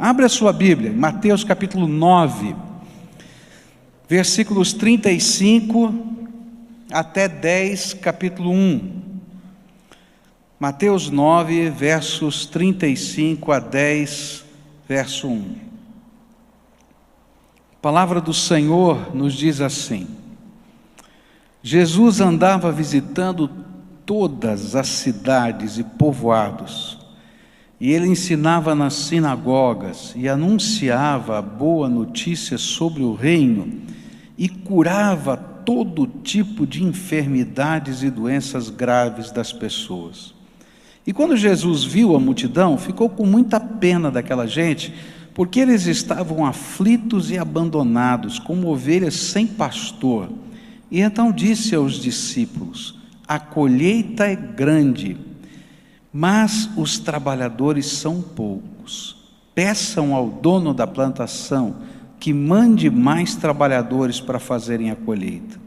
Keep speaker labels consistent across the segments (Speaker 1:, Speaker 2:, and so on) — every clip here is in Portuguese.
Speaker 1: Abre a sua Bíblia, Mateus capítulo 9, versículos 35 até 10, capítulo 1. Mateus 9, versos 35 a 10, verso 1. A palavra do Senhor nos diz assim: Jesus andava visitando todas as cidades e povoados, e ele ensinava nas sinagogas e anunciava a boa notícia sobre o reino e curava todo tipo de enfermidades e doenças graves das pessoas. E quando Jesus viu a multidão, ficou com muita pena daquela gente, porque eles estavam aflitos e abandonados, como ovelhas sem pastor. E então disse aos discípulos: a colheita é grande, mas os trabalhadores são poucos. Peçam ao dono da plantação que mande mais trabalhadores para fazerem a colheita.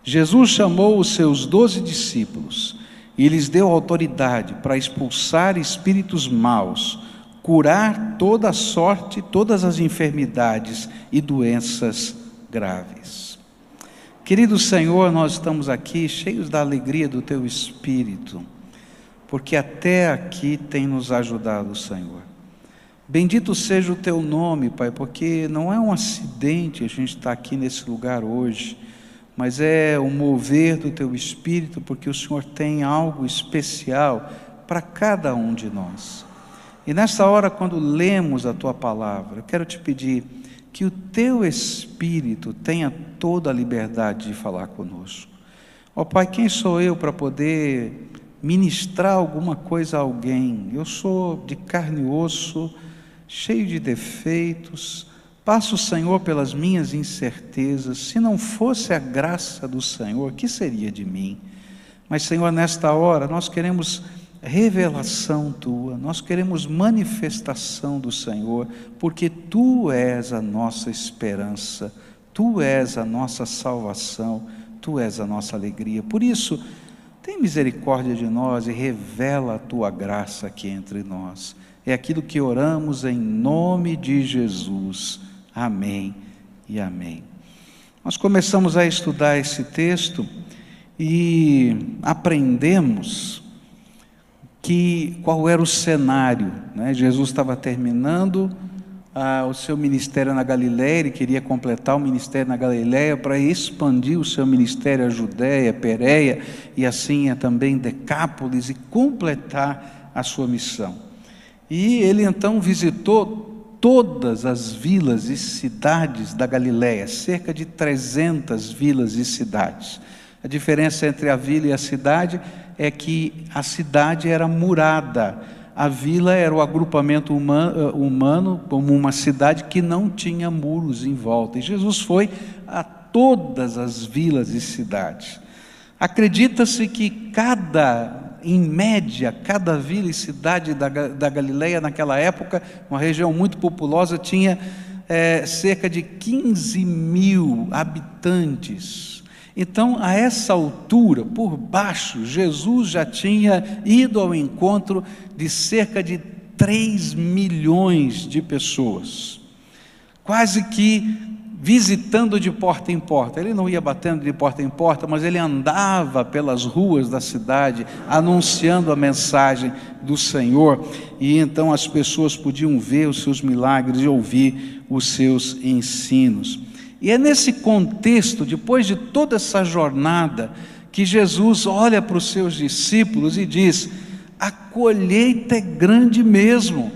Speaker 1: Jesus chamou os seus 12 discípulos e lhes deu autoridade para expulsar espíritos maus, curar toda sorte, todas as enfermidades e doenças graves. Querido Senhor, nós estamos aqui cheios da alegria do Teu Espírito, porque até aqui tem nos ajudado o Senhor. Bendito seja o Teu nome, Pai, porque não é um acidente a gente estar aqui nesse lugar hoje, mas é o mover do Teu Espírito, porque o Senhor tem algo especial para cada um de nós. E nessa hora, quando lemos a Tua palavra, eu quero te pedir que o Teu Espírito tenha toda a liberdade de falar conosco. Ó Pai, quem sou eu para poder ministrar alguma coisa a alguém? Eu sou de carne e osso, cheio de defeitos, passo, Senhor, pelas minhas incertezas. Se não fosse a graça do Senhor, que seria de mim? Mas, Senhor, nesta hora, nós queremos revelação Tua, nós queremos manifestação do Senhor, porque Tu és a nossa esperança, Tu és a nossa salvação, Tu és a nossa alegria. Por isso, tem misericórdia de nós e revela a Tua graça aqui entre nós. É aquilo que oramos em nome de Jesus. Amém e amém. Nós começamos a estudar esse texto e aprendemos qual era o cenário, né? Jesus estava terminando o seu ministério na Galileia, ele queria completar o ministério na Galileia para expandir o seu ministério à Judéia, Pérea e assim também Decápolis, e completar a sua missão. E ele então visitou todas as vilas e cidades da Galileia, cerca de 300 vilas e cidades. A diferença entre a vila e a cidade é que a cidade era murada, a vila era o agrupamento humano, como uma cidade que não tinha muros em volta. E Jesus foi a todas as vilas e cidades. Acredita-se que em média, cada vila e cidade da Galileia naquela época, uma região muito populosa, tinha cerca de 15 mil habitantes. Então, a essa altura, por baixo, Jesus já tinha ido ao encontro de cerca de 3 milhões de pessoas, quase que visitando de porta em porta. Ele não ia batendo de porta em porta, mas ele andava pelas ruas da cidade, anunciando a mensagem do Senhor, e então as pessoas podiam ver os seus milagres e ouvir os seus ensinos. E é nesse contexto, depois de toda essa jornada, que Jesus olha para os seus discípulos e diz: a colheita é grande mesmo,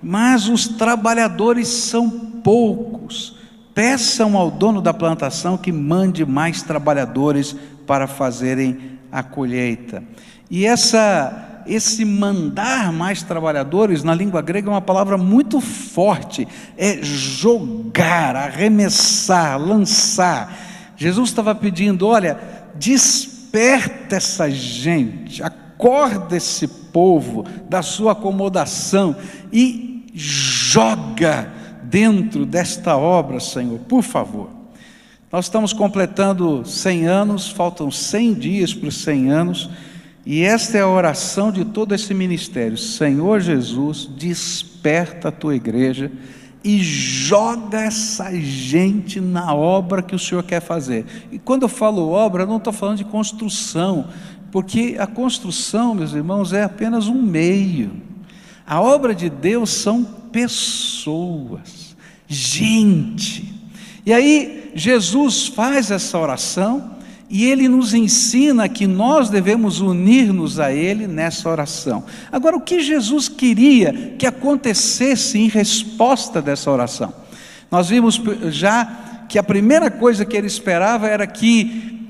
Speaker 1: mas os trabalhadores são poucos. Peçam ao dono da plantação que mande mais trabalhadores para fazerem a colheita. E esse mandar mais trabalhadores, na língua grega, é uma palavra muito forte, é jogar, arremessar, lançar. Jesus estava pedindo: olha, desperta essa gente, acorda esse povo da sua acomodação e joga dentro desta obra, Senhor, por favor. Nós estamos completando 100 anos, faltam 100 dias para os 100 anos, E esta é a oração de todo esse ministério: Senhor Jesus, desperta a tua igreja e joga essa gente na obra que o Senhor quer fazer. E quando eu falo obra, eu não estou falando de construção, porque a construção, meus irmãos, é apenas um meio. A obra de Deus são pessoas, gente. E aí Jesus faz essa oração e Ele nos ensina que nós devemos unir-nos a Ele nessa oração. Agora, o que Jesus queria que acontecesse em resposta dessa oração? Nós vimos já que a primeira coisa que Ele esperava era que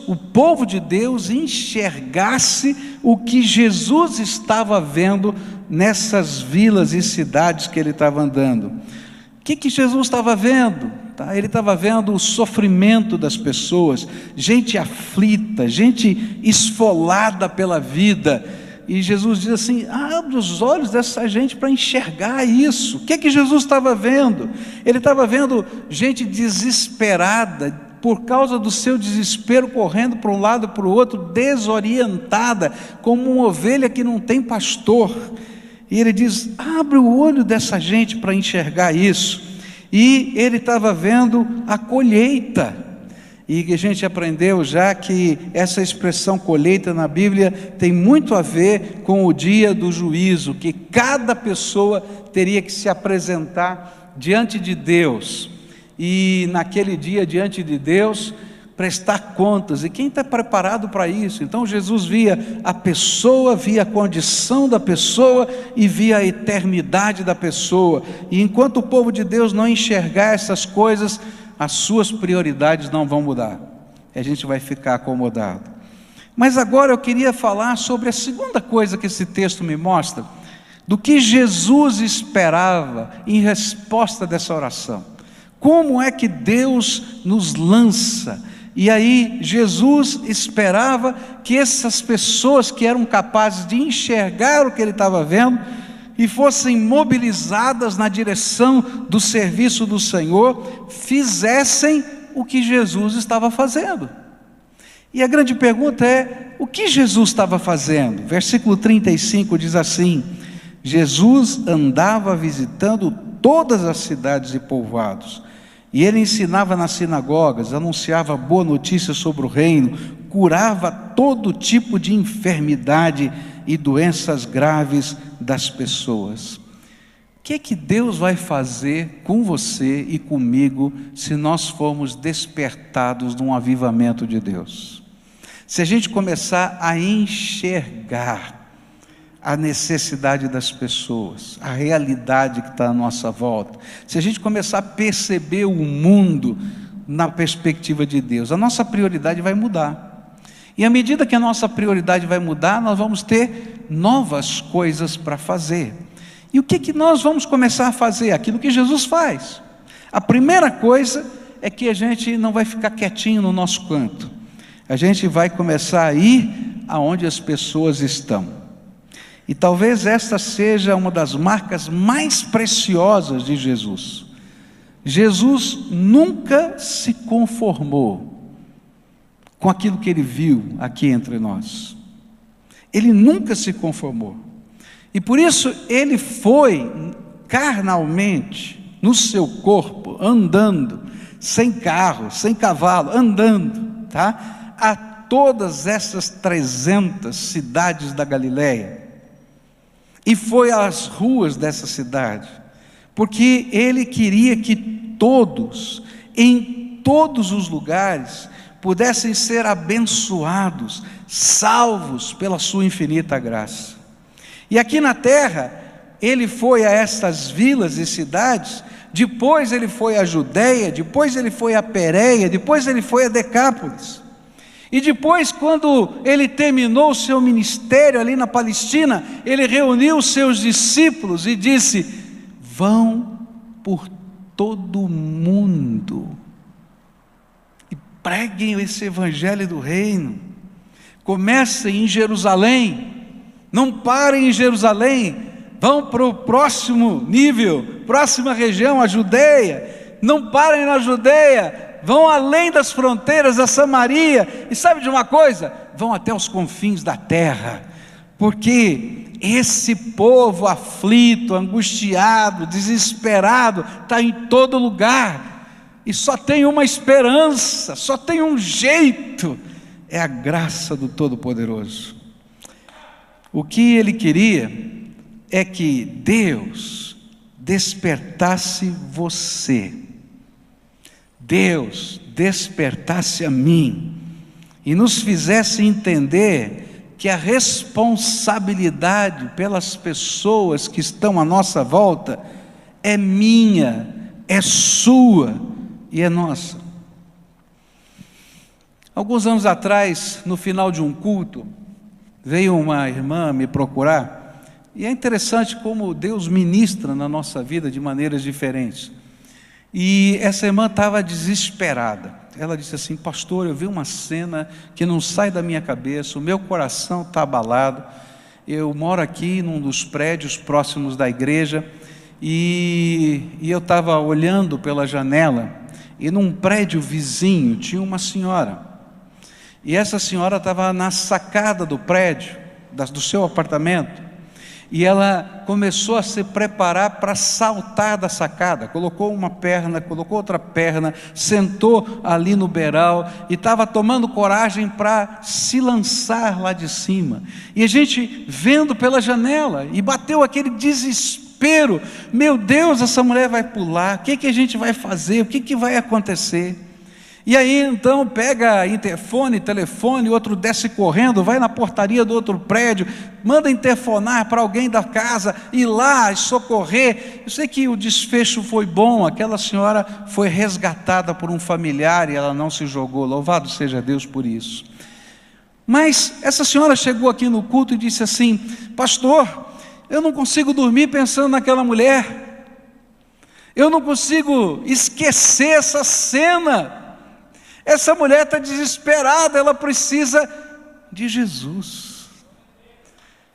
Speaker 1: o povo de Deus enxergasse o que Jesus estava vendo nessas vilas e cidades que Ele estava andando. O que Jesus estava vendo? Ele estava vendo o sofrimento das pessoas, gente aflita, gente esfolada pela vida, e Jesus diz assim: abre os olhos dessa gente para enxergar isso. O que Jesus estava vendo? Ele estava vendo gente desesperada, por causa do seu desespero, correndo para um lado e para o outro, desorientada, como uma ovelha que não tem pastor. E ele diz: abre o olho dessa gente para enxergar isso. E ele estava vendo a colheita, e a gente aprendeu já que essa expressão colheita na Bíblia tem muito a ver com o dia do juízo, que cada pessoa teria que se apresentar diante de Deus, e naquele dia diante de Deus prestar contas. E quem está preparado para isso? Então Jesus via a pessoa, via a condição da pessoa e via a eternidade da pessoa. E enquanto o povo de Deus não enxergar essas coisas, as suas prioridades não vão mudar, a gente vai ficar acomodado. Mas agora eu queria falar sobre a segunda coisa que esse texto me mostra, do que Jesus esperava em resposta dessa oração. Como é que Deus nos lança? E aí Jesus esperava que essas pessoas que eram capazes de enxergar o que ele estava vendo e fossem mobilizadas na direção do serviço do Senhor, fizessem o que Jesus estava fazendo. E a grande pergunta é: o que Jesus estava fazendo? Versículo 35 diz assim: Jesus andava visitando todas as cidades e povoados, e ele ensinava nas sinagogas, anunciava boa notícia sobre o reino, curava todo tipo de enfermidade e doenças graves das pessoas. O que Deus vai fazer com você e comigo se nós formos despertados num avivamento de Deus? Se a gente começar a enxergar a necessidade das pessoas, a realidade que está à nossa volta, se a gente começar a perceber o mundo na perspectiva de Deus, a nossa prioridade vai mudar. E à medida que a nossa prioridade vai mudar, nós vamos ter novas coisas para fazer. E o que nós vamos começar a fazer? Aquilo que Jesus faz. A primeira coisa é que a gente não vai ficar quietinho no nosso canto, a gente vai começar a ir aonde as pessoas estão. E talvez esta seja uma das marcas mais preciosas de Jesus. Jesus nunca se conformou com aquilo que ele viu aqui entre nós. Ele nunca se conformou. E por isso ele foi carnalmente, no seu corpo, andando, sem carro, sem cavalo, andando, a todas essas 300 cidades da Galileia. E foi às ruas dessa cidade, porque ele queria que todos, em todos os lugares, pudessem ser abençoados, salvos pela sua infinita graça. E aqui na terra, ele foi a estas vilas e cidades, depois ele foi a Judeia, depois ele foi a Pérea, depois ele foi a Decápolis. E depois, quando ele terminou o seu ministério ali na Palestina, ele reuniu os seus discípulos e disse: vão por todo o mundo e preguem esse evangelho do reino. Comecem em Jerusalém, não parem em Jerusalém, vão para o próximo nível, próxima região, a Judeia. Não parem na Judeia, vão além das fronteiras da Samaria, e sabe de uma coisa? Vão até os confins da terra, porque esse povo aflito, angustiado, desesperado, está em todo lugar, e só tem uma esperança, só tem um jeito, é a graça do Todo-Poderoso. O que ele queria é que Deus despertasse você, Deus despertasse a mim, e nos fizesse entender que a responsabilidade pelas pessoas que estão à nossa volta é minha, é sua e é nossa. Alguns anos atrás, no final de um culto, veio uma irmã me procurar, e é interessante como Deus ministra na nossa vida de maneiras diferentes. E essa irmã estava desesperada. Ela disse assim: pastor, eu vi uma cena que não sai da minha cabeça, o meu coração está abalado. Eu moro aqui num dos prédios próximos da igreja, e eu estava olhando pela janela, e num prédio vizinho tinha uma senhora, e essa senhora estava na sacada do prédio, do seu apartamento, e ela começou a se preparar para saltar da sacada. Colocou uma perna, colocou outra perna, sentou ali no beiral e estava tomando coragem para se lançar lá de cima. E a gente vendo pela janela, e bateu aquele desespero: meu Deus, essa mulher vai pular, o que a gente vai fazer, o que vai acontecer? E aí então pega interfone, telefone, outro desce correndo, vai na portaria do outro prédio, manda interfonar para alguém da casa, ir lá socorrer. Eu sei que o desfecho foi bom, aquela senhora foi resgatada por um familiar e ela não se jogou, louvado seja Deus por isso. Mas essa senhora chegou aqui no culto e disse assim: pastor, eu não consigo dormir pensando naquela mulher, eu não consigo esquecer essa cena. Essa mulher está desesperada, ela precisa de Jesus.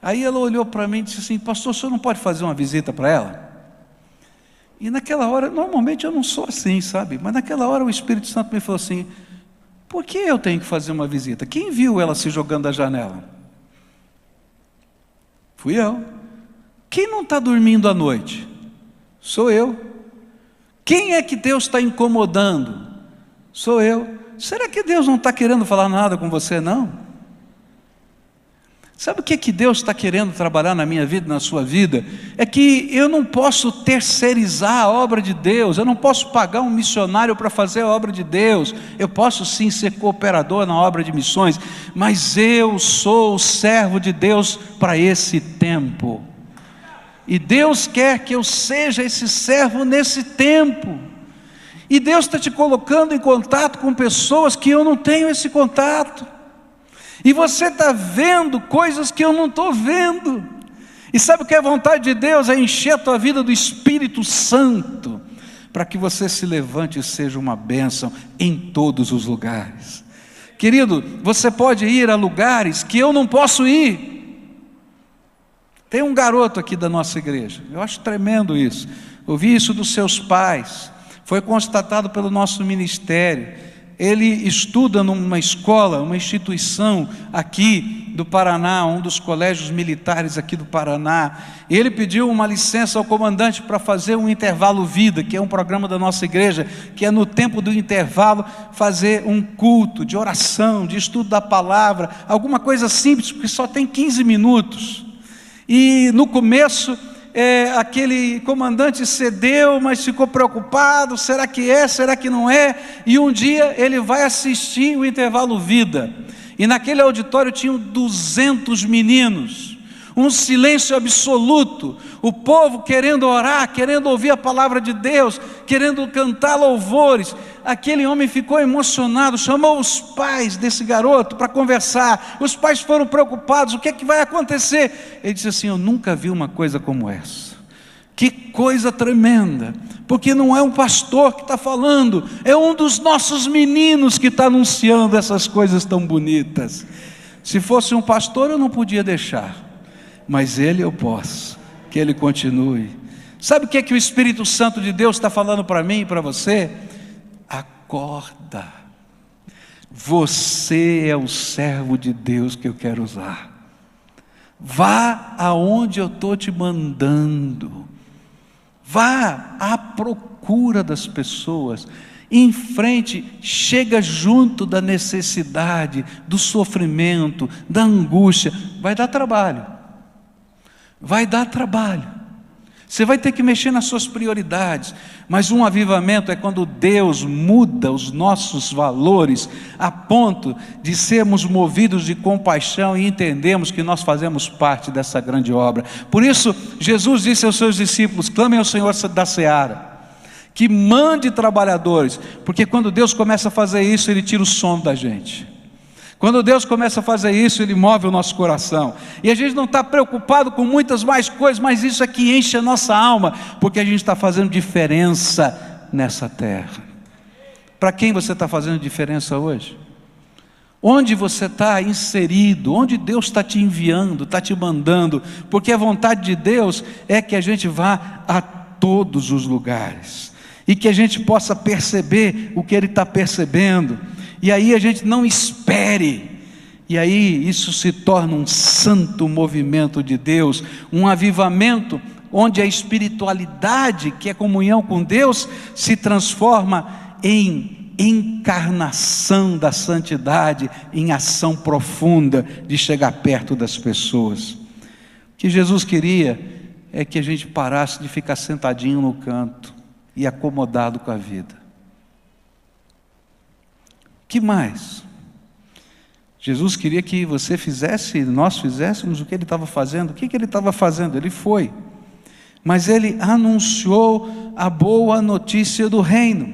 Speaker 1: Aí ela olhou para mim e disse assim: pastor, o senhor não pode fazer uma visita para ela? E naquela hora, normalmente eu não sou assim, sabe? Mas naquela hora o Espírito Santo me falou assim: por que eu tenho que fazer uma visita? Quem viu ela se jogando da janela? Fui eu. Quem não está dormindo à noite? Sou eu. Quem é que Deus está incomodando? Sou eu. Será que Deus não está querendo falar nada com você, não? Sabe o que Deus está querendo trabalhar na minha vida, na sua vida? É que eu não posso terceirizar a obra de Deus, eu não posso pagar um missionário para fazer a obra de Deus. Eu posso sim ser cooperador na obra de missões, mas eu sou o servo de Deus para esse tempo. E Deus quer que eu seja esse servo nesse tempo. E Deus está te colocando em contato com pessoas que eu não tenho esse contato. E você está vendo coisas que eu não estou vendo. E sabe o que é a vontade de Deus? É encher a tua vida do Espírito Santo, para que você se levante e seja uma bênção em todos os lugares. Querido, você pode ir a lugares que eu não posso ir. Tem um garoto aqui da nossa igreja, eu acho tremendo isso. Ouvi isso dos seus pais. Foi constatado pelo nosso ministério. Ele estuda numa escola, uma instituição aqui do Paraná, um dos colégios militares aqui do Paraná. Ele pediu uma licença ao comandante para fazer um intervalo vida, que é um programa da nossa igreja, que é no tempo do intervalo fazer um culto de oração, de estudo da palavra, alguma coisa simples, porque só tem 15 minutos. E no começo aquele comandante cedeu, mas ficou preocupado: será que é, será que não é? E um dia ele vai assistir o intervalo vida, e naquele auditório tinham 200 meninos, um silêncio absoluto, o povo querendo orar, querendo ouvir a palavra de Deus, querendo cantar louvores. Aquele homem ficou emocionado, chamou os pais desse garoto para conversar. Os pais foram preocupados: o que é que vai acontecer? Ele disse assim: eu nunca vi uma coisa como essa. Que coisa tremenda, porque não é um pastor que está falando, é um dos nossos meninos que está anunciando essas coisas tão bonitas. Se fosse um pastor eu não podia deixar, mas ele eu posso, que ele continue. Sabe o que é que o Espírito Santo de Deus está falando para mim e para você? A acorda. Você é o servo de Deus que eu quero usar. Vá aonde eu estou te mandando. Vá à procura das pessoas. Em frente, chega junto da necessidade, do sofrimento, da angústia. Vai dar trabalho. Vai dar trabalho. Você vai ter que mexer nas suas prioridades, mas um avivamento é quando Deus muda os nossos valores a ponto de sermos movidos de compaixão e entendemos que nós fazemos parte dessa grande obra. Por isso, Jesus disse aos seus discípulos: clamem ao Senhor da seara, que mande trabalhadores, porque quando Deus começa a fazer isso, Ele tira o sono da gente. Quando Deus começa a fazer isso, Ele move o nosso coração, e a gente não está preocupado com muitas mais coisas, mas isso é que enche a nossa alma, porque a gente está fazendo diferença nessa terra. Para quem você está fazendo diferença hoje? Onde você está inserido? Onde Deus está te enviando, está te mandando? Porque a vontade de Deus é que a gente vá a todos os lugares, e que a gente possa perceber o que Ele está percebendo, e aí a gente não espere, e aí isso se torna um santo movimento de Deus, um avivamento, onde a espiritualidade, que é comunhão com Deus, se transforma em encarnação da santidade, em ação profunda de chegar perto das pessoas. O que Jesus queria é que a gente parasse de ficar sentadinho no canto e acomodado com a vida. Que mais? Jesus queria que você fizesse, nós fizéssemos o que Ele estava fazendo. O que Ele estava fazendo? Ele foi, mas Ele anunciou a boa notícia do reino.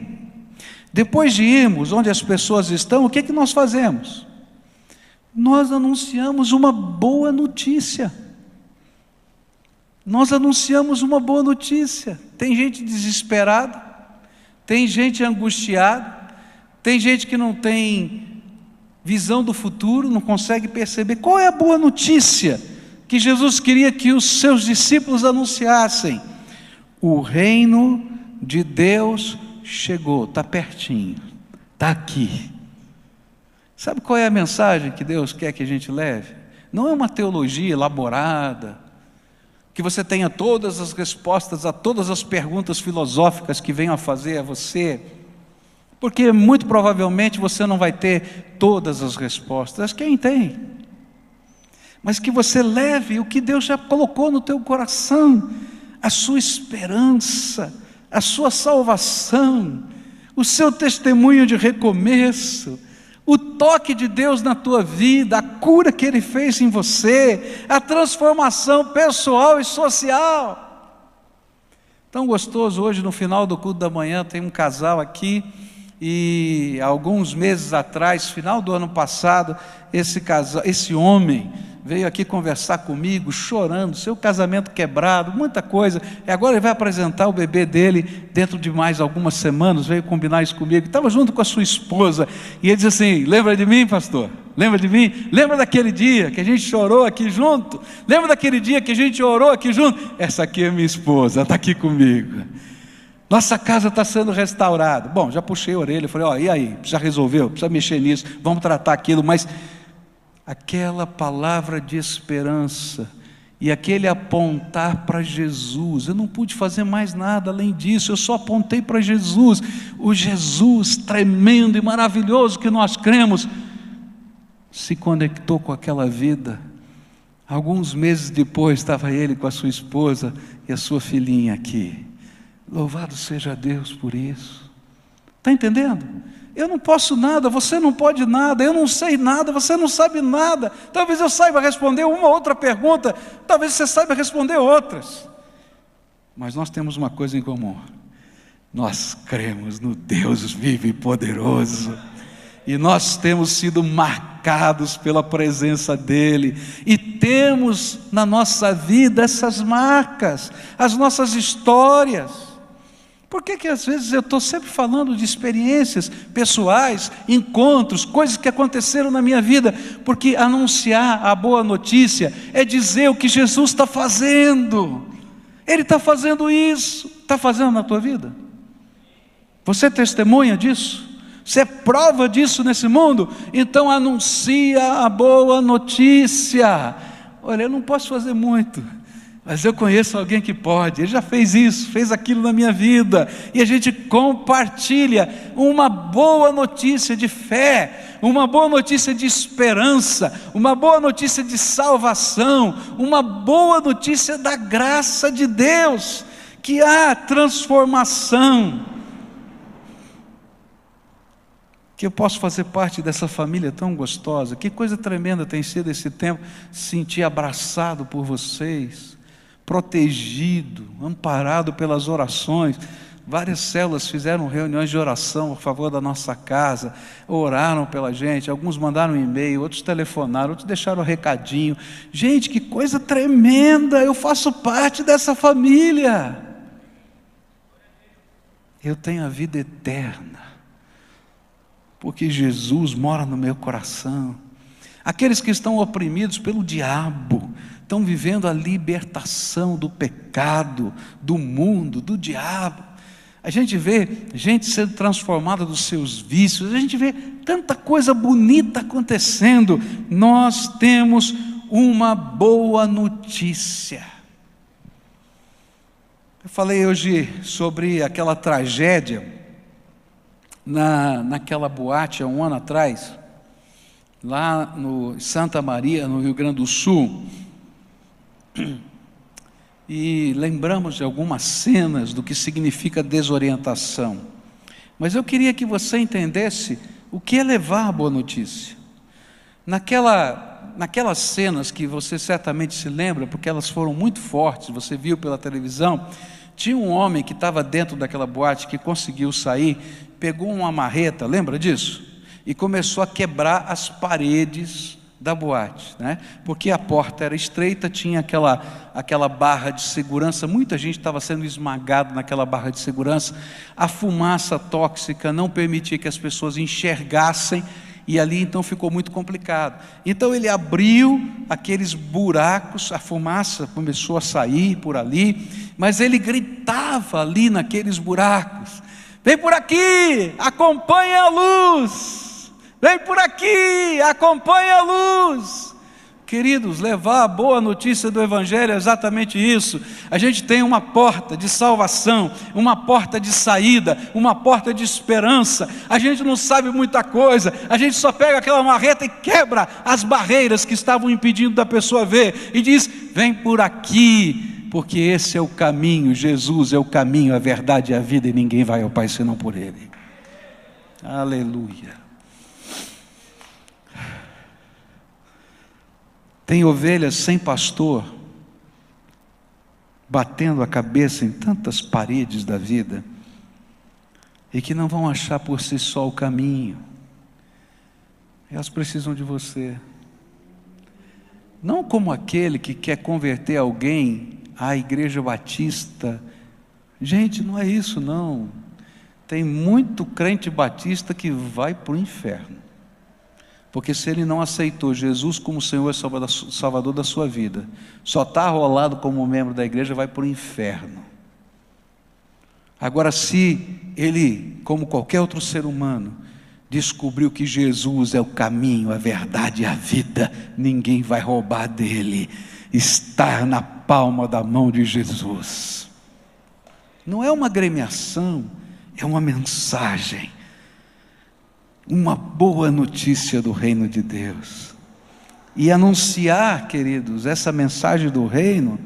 Speaker 1: Depois de irmos onde as pessoas estão, o que nós fazemos? Nós anunciamos uma boa notícia. Nós anunciamos uma boa notícia. Tem gente desesperada, tem gente angustiada, tem gente que não tem visão do futuro, não consegue perceber. Qual é a boa notícia que Jesus queria que os seus discípulos anunciassem? O reino de Deus chegou, está pertinho, está aqui. Sabe qual é a mensagem que Deus quer que a gente leve? Não é uma teologia elaborada, que você tenha todas as respostas a todas as perguntas filosóficas que venham a fazer a você, porque muito provavelmente você não vai ter todas as respostas. Quem tem? Mas que você leve o que Deus já colocou no teu coração, a sua esperança, a sua salvação, o seu testemunho de recomeço, o toque de Deus na tua vida, a cura que Ele fez em você, a transformação pessoal e social. Tão gostoso. Hoje no final do culto da manhã tem um casal aqui, e alguns meses atrás, final do ano passado, esse homem veio aqui conversar comigo, chorando, seu casamento quebrado, muita coisa, e agora ele vai apresentar o bebê dele dentro de mais algumas semanas. Veio combinar isso comigo, estava junto com a sua esposa, e ele disse assim: lembra de mim, pastor? Lembra de mim? Lembra daquele dia que a gente chorou aqui junto? Lembra daquele dia que a gente orou aqui junto? Essa aqui é minha esposa, está aqui comigo. Nossa casa está sendo restaurada. Bom, já puxei a orelha, falei: e aí, já resolveu? Precisa mexer nisso, vamos tratar aquilo. Mas aquela palavra de esperança e aquele apontar para Jesus, eu não pude fazer mais nada além disso, eu só apontei para Jesus, o Jesus tremendo e maravilhoso que nós cremos, se conectou com aquela vida. Alguns meses depois estava ele com a sua esposa e a sua filhinha aqui. Louvado seja Deus por isso. Está entendendo? Eu não posso nada, você não pode nada, eu não sei nada, você não sabe nada. Talvez eu saiba responder uma ou outra pergunta, talvez você saiba responder outras, mas nós temos uma coisa em comum: nós cremos no Deus vivo e poderoso, e nós temos sido marcados pela presença dEle, e temos na nossa vida essas marcas, as nossas histórias. Por que às vezes eu estou sempre falando de experiências pessoais, encontros, coisas que aconteceram na minha vida? Porque anunciar a boa notícia é dizer o que Jesus está fazendo. Ele está fazendo isso. Está fazendo na tua vida? Você testemunha disso? Você é prova disso nesse mundo? Então anuncia a boa notícia. Olha, eu não posso fazer muito, mas eu conheço alguém que pode. Ele já fez isso, fez aquilo na minha vida, e a gente compartilha uma boa notícia de fé, uma boa notícia de esperança, uma boa notícia de salvação, uma boa notícia da graça de Deus, que há transformação, que eu posso fazer parte dessa família tão gostosa. Que coisa tremenda tem sido esse tempo, sentir abraçado por vocês, protegido, amparado pelas orações. Várias células fizeram reuniões de oração a favor da nossa casa, oraram pela gente, alguns mandaram um e-mail, outros telefonaram, outros deixaram um recadinho. Gente, que coisa tremenda, eu faço parte dessa família. Eu tenho a vida eterna, porque Jesus mora no meu coração. Aqueles que estão oprimidos pelo diabo, estão vivendo a libertação do pecado, do mundo, do diabo. A gente vê gente sendo transformada dos seus vícios, a gente vê tanta coisa bonita acontecendo. Nós temos uma boa notícia. Eu falei hoje sobre aquela tragédia naquela boate há um ano atrás, lá no Santa Maria, no Rio Grande do Sul, e lembramos de algumas cenas do que significa desorientação. Mas eu queria que você entendesse o que é levar a boa notícia. Naquelas cenas que você certamente se lembra, porque elas foram muito fortes, você viu pela televisão, tinha um homem que estava dentro daquela boate, que conseguiu sair, pegou uma marreta, lembra disso? E começou a quebrar as paredes da boate, né? Porque a porta era estreita, tinha aquela barra de segurança, muita gente estava sendo esmagada naquela barra de segurança, a fumaça tóxica não permitia que as pessoas enxergassem, e ali então ficou muito complicado. Então ele abriu aqueles buracos, a fumaça começou a sair por ali, mas ele gritava ali naqueles buracos: vem por aqui, acompanhe a luz, vem por aqui, acompanhe a luz. Queridos, levar a boa notícia do Evangelho é exatamente isso. A gente tem uma porta de salvação, uma porta de saída, uma porta de esperança. A gente não sabe muita coisa, a gente só pega aquela marreta e quebra as barreiras que estavam impedindo da pessoa ver, e diz: vem por aqui, porque esse é o caminho. Jesus é o caminho, a verdade e a vida, e ninguém vai ao Pai senão por Ele. Aleluia. Tem ovelhas sem pastor, batendo a cabeça em tantas paredes da vida, e que não vão achar por si só o caminho. Elas precisam de você. Não como aquele que quer converter alguém à Igreja Batista. Gente, não é isso não. Tem muito crente batista que vai para o inferno, porque se ele não aceitou Jesus como Senhor e Salvador da sua vida, só está arrolado como membro da igreja, vai para o inferno. Agora, se ele, como qualquer outro ser humano, descobriu que Jesus é o caminho, a verdade e a vida, ninguém vai roubar dele. Estar na palma da mão de Jesus. Não é uma agremiação, é uma mensagem. Uma boa notícia do reino de Deus. E anunciar, queridos, essa mensagem do reino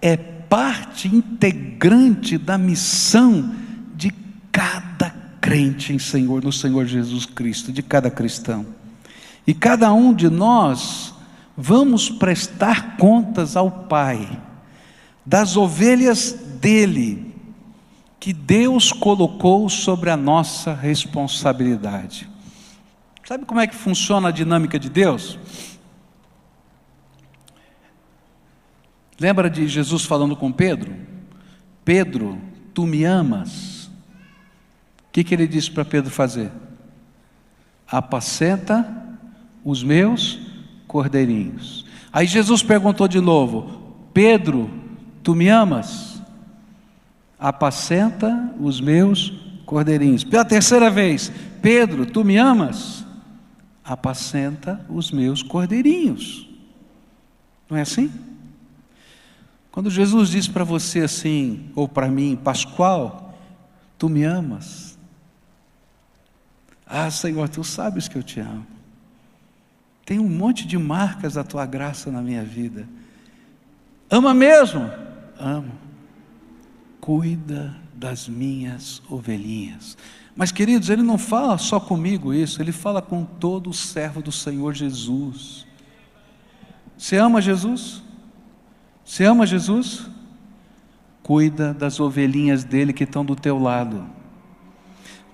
Speaker 1: é parte integrante da missão de cada crente no Senhor Jesus Cristo, de cada cristão. E cada um de nós vamos prestar contas ao Pai das ovelhas dele, que Deus colocou sobre a nossa responsabilidade. Sabe como é que funciona a dinâmica de Deus? Lembra de Jesus falando com Pedro? Pedro, tu me amas? O que ele disse para Pedro fazer? Apacenta os meus cordeirinhos. Aí Jesus perguntou de novo: Pedro, tu me amas? Apacenta os meus cordeirinhos. Pela terceira vez: Pedro, tu me amas? Apacenta os meus cordeirinhos. Não é assim? Quando Jesus diz para você assim, ou para mim: Pascoal, tu me amas? Ah, Senhor, tu sabes que eu te amo. Tem um monte de marcas da tua graça na minha vida. Ama mesmo? Amo. Cuida das minhas ovelhinhas. Mas, queridos, ele não fala só comigo isso, ele fala com todo o servo do Senhor Jesus. Você ama Jesus? Você ama Jesus? Cuida das ovelhinhas dele que estão do teu lado.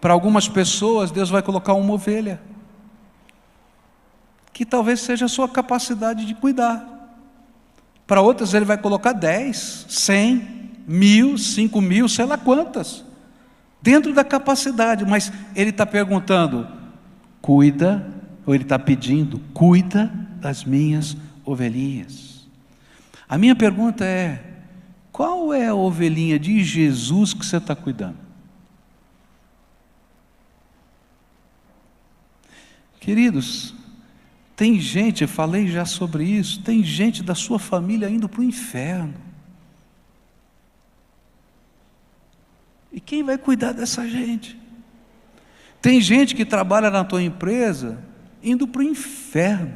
Speaker 1: Para algumas pessoas, Deus vai colocar uma ovelha, que talvez seja a sua capacidade de cuidar. Para outras ele vai colocar 10, 100, 1000, 5000, sei lá quantas, dentro da capacidade, mas ele está perguntando: cuida, ou ele está pedindo: cuida das minhas ovelhinhas. A minha pergunta é: qual é a ovelhinha de Jesus que você está cuidando? Queridos, tem gente, eu falei já sobre isso, tem gente da sua família indo para o inferno. E quem vai cuidar dessa gente? Tem gente que trabalha na tua empresa indo para o inferno.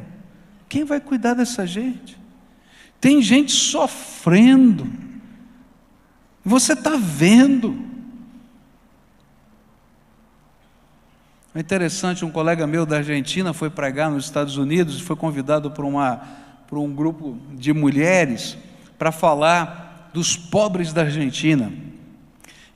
Speaker 1: Quem vai cuidar dessa gente? Tem gente sofrendo. Você está vendo. É interessante, um colega meu da Argentina foi pregar nos Estados Unidos e foi convidado por um grupo de mulheres para falar dos pobres da Argentina.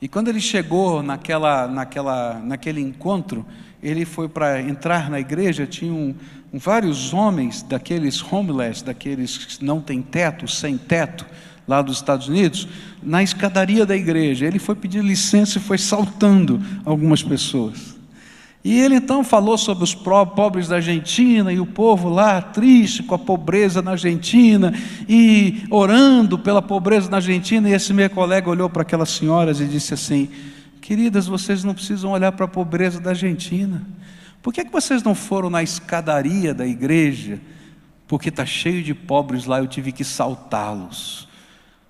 Speaker 1: E quando ele chegou naquele encontro, ele foi para entrar na igreja, tinham vários homens daqueles homeless, daqueles que não têm teto, sem teto, lá dos Estados Unidos, na escadaria da igreja. Ele foi pedir licença e foi saltando algumas pessoas. E ele então falou sobre os pobres da Argentina, e o povo lá triste com a pobreza na Argentina, e orando pela pobreza na Argentina. E esse meu colega olhou para aquelas senhoras e disse assim: queridas, vocês não precisam olhar para a pobreza da Argentina. Por que vocês não foram na escadaria da igreja? Porque está cheio de pobres lá, eu tive que saltá-los.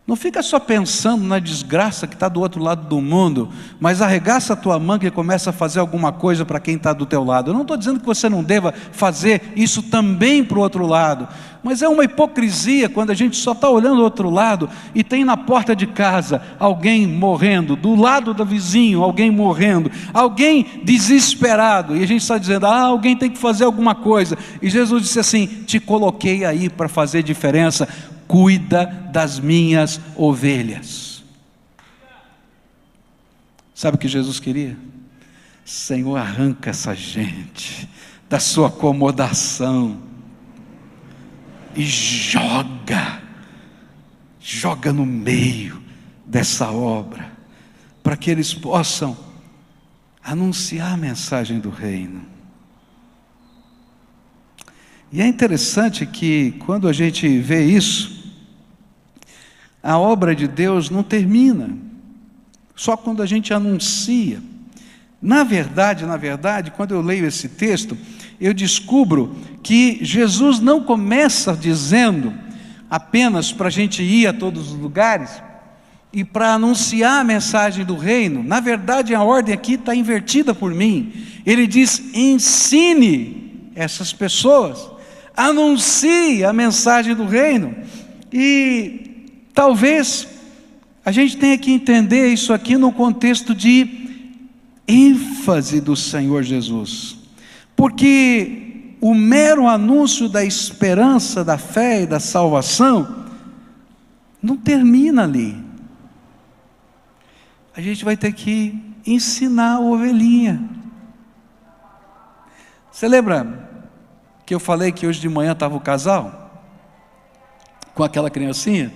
Speaker 1: Não fica só pensando na desgraça que está do outro lado do mundo, mas arregaça a tua manga e começa a fazer alguma coisa para quem está do teu lado. Eu não estou dizendo que você não deva fazer isso também para o outro lado, mas é uma hipocrisia quando a gente só está olhando o outro lado e tem na porta de casa alguém morrendo, do lado do vizinho alguém morrendo, alguém desesperado, e a gente está dizendo: alguém tem que fazer alguma coisa. E Jesus disse assim: te coloquei aí para fazer diferença. Cuida das minhas ovelhas. Sabe o que Jesus queria? Senhor, arranca essa gente da sua acomodação e joga no meio dessa obra, para que eles possam anunciar a mensagem do reino. E é interessante que quando a gente vê isso, a obra de Deus não termina só quando a gente anuncia. Na verdade, quando eu leio esse texto, eu descubro que Jesus não começa dizendo apenas para a gente ir a todos os lugares e para anunciar a mensagem do reino. Na verdade, a ordem aqui está invertida por mim. Ele diz: ensine essas pessoas, anuncie a mensagem do reino. E talvez a gente tenha que entender isso aqui no contexto de ênfase do Senhor Jesus, porque o mero anúncio da esperança, da fé e da salvação não termina ali. A gente vai ter que ensinar a ovelhinha. Você lembra que eu falei que hoje de manhã estava o casal com aquela criancinha?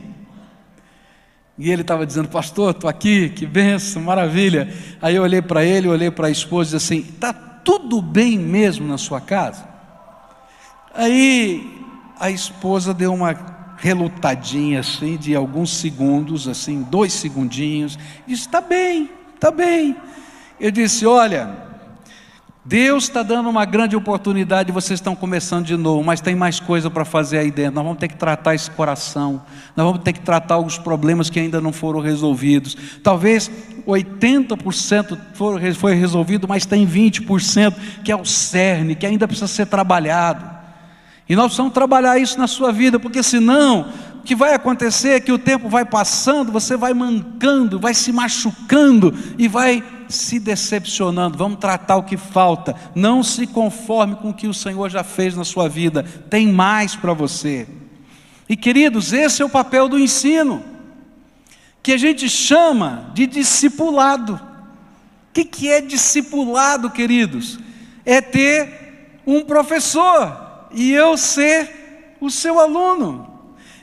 Speaker 1: E ele estava dizendo: pastor, estou aqui, que bênção, maravilha. Aí eu olhei para ele, olhei para a esposa e disse assim: está tudo bem mesmo na sua casa? Aí a esposa deu uma relutadinha assim, de alguns segundos, assim, 2 segundinhos, e disse: está bem, está bem. Eu disse: olha, Deus está dando uma grande oportunidade, vocês estão começando de novo, mas tem mais coisa para fazer aí dentro. Nós vamos ter que tratar esse coração, nós vamos ter que tratar alguns problemas que ainda não foram resolvidos. Talvez 80% foi resolvido, mas tem 20% que é o cerne, que ainda precisa ser trabalhado. E nós precisamos trabalhar isso na sua vida, porque senão o que vai acontecer é que o tempo vai passando, você vai mancando, vai se machucando e vai se decepcionando. Vamos tratar o que falta. Não se conforme com o que o Senhor já fez na sua vida, tem mais para você. E queridos, esse é o papel do ensino, que a gente chama de discipulado. O que é discipulado, queridos? É ter um professor e eu ser o seu aluno,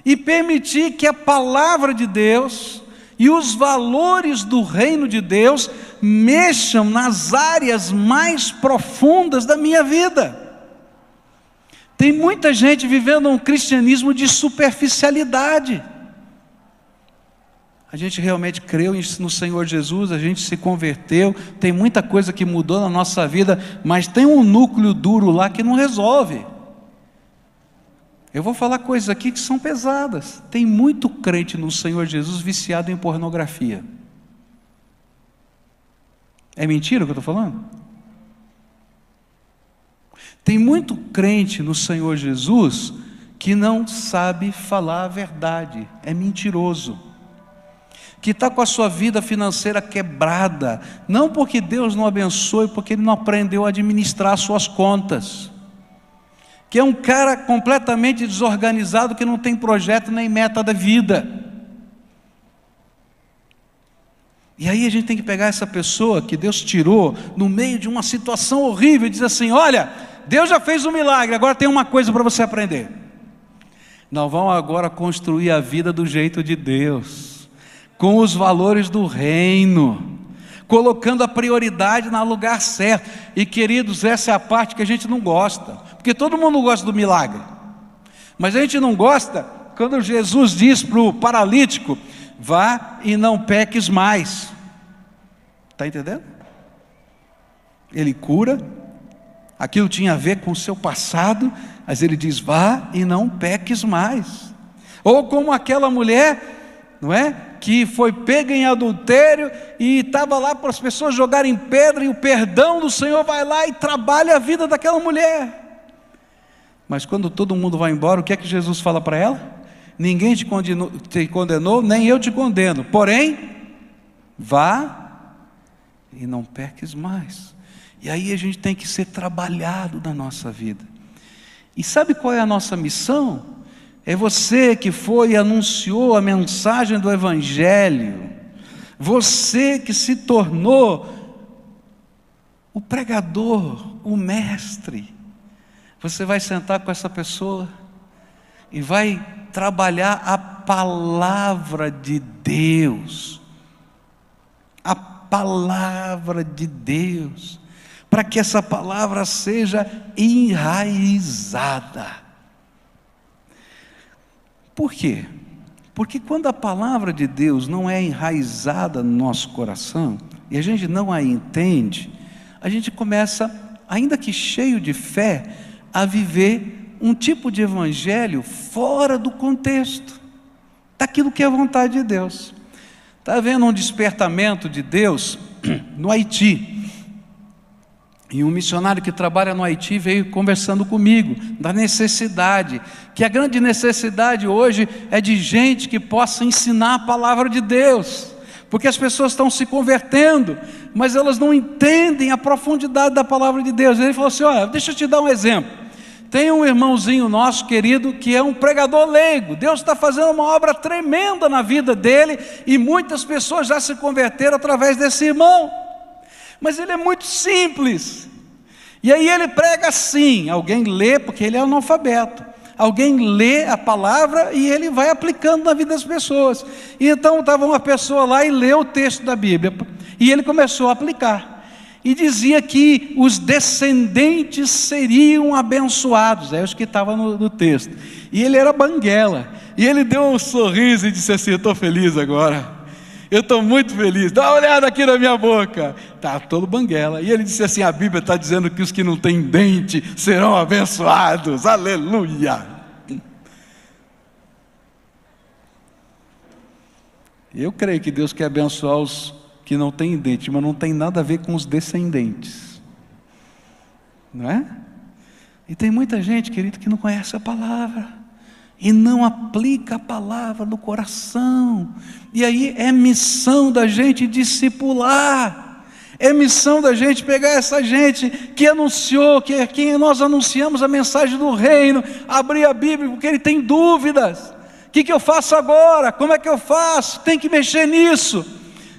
Speaker 1: e permitir que a palavra de Deus e os valores do reino de Deus mexam nas áreas mais profundas da minha vida. Tem muita gente vivendo um cristianismo de superficialidade. A gente realmente creu no Senhor Jesus, a gente se converteu, tem muita coisa que mudou na nossa vida, mas tem um núcleo duro lá que não resolve. Eu vou falar coisas aqui que são pesadas. Tem muito crente no Senhor Jesus viciado em pornografia. É mentira o que eu estou falando? Tem muito crente no Senhor Jesus que não sabe falar a verdade, é mentiroso, que está com a sua vida financeira quebrada, não porque Deus não abençoe, porque ele não aprendeu a administrar suas contas, que é um cara completamente desorganizado, que não tem projeto nem meta da vida. E aí a gente tem que pegar essa pessoa que Deus tirou no meio de uma situação horrível e dizer assim: olha, Deus já fez um milagre, agora tem uma coisa para você aprender. Nós vamos agora construir a vida do jeito de Deus, com os valores do reino, colocando a prioridade no lugar certo. E queridos, essa é a parte que a gente não gosta, porque todo mundo gosta do milagre, mas a gente não gosta quando Jesus diz para o paralítico: vá e não peques mais. Está entendendo? Ele cura, aquilo tinha a ver com o seu passado, mas ele diz: vá e não peques mais. Ou como aquela mulher, não é? Que foi pega em adultério e estava lá para as pessoas jogarem pedra, e o perdão do Senhor vai lá e trabalha a vida daquela mulher. Mas quando todo mundo vai embora, o que é que Jesus fala para ela? Ninguém te condenou, nem eu te condeno, porém, vá e não peques mais. E aí a gente tem que ser trabalhado na nossa vida. E sabe qual é a nossa missão? É você que foi e anunciou a mensagem do Evangelho, você que se tornou o pregador, o mestre. Você vai sentar com essa pessoa e vai trabalhar a palavra de Deus, a palavra de Deus, para que essa palavra seja enraizada. Por quê? Porque quando a palavra de Deus não é enraizada no nosso coração, e a gente não a entende, a gente começa, ainda que cheio de fé, a viver um tipo de evangelho fora do contexto daquilo que é a vontade de Deus. Está havendo um despertamento de Deus no Haiti, e um missionário que trabalha no Haiti veio conversando comigo da necessidade, que a grande necessidade hoje é de gente que possa ensinar a palavra de Deus, porque as pessoas estão se convertendo, mas elas não entendem a profundidade da palavra de Deus. Ele falou assim: olha, deixa eu te dar um exemplo. Tem um irmãozinho nosso querido que é um pregador leigo. Deus está fazendo uma obra tremenda na vida dele, e muitas pessoas já se converteram através desse irmão. Mas ele é muito simples. E aí ele prega assim, alguém lê, porque ele é analfabeto. Alguém lê a palavra e ele vai aplicando na vida das pessoas. E então estava uma pessoa lá e leu o texto da Bíblia, e ele começou a aplicar. E dizia que os descendentes seriam abençoados. É os que estavam no texto. E ele era banguela. E ele deu um sorriso e disse assim: eu estou feliz agora. Eu estou muito feliz. Dá uma olhada aqui na minha boca. Está todo banguela. E ele disse assim: a Bíblia está dizendo que os que não têm dente serão abençoados. Aleluia. Eu creio que Deus quer abençoar os que não têm dente, mas não tem nada a ver com os descendentes. Não é? E tem muita gente, querido, que não conhece a palavra e não aplica a palavra no coração. E aí é missão da gente discipular, é missão da gente pegar essa gente que anunciou, que é quem nós anunciamos a mensagem do reino, abrir a Bíblia, porque ele tem dúvidas. O que eu faço agora? Como é que eu faço? Tem que mexer nisso.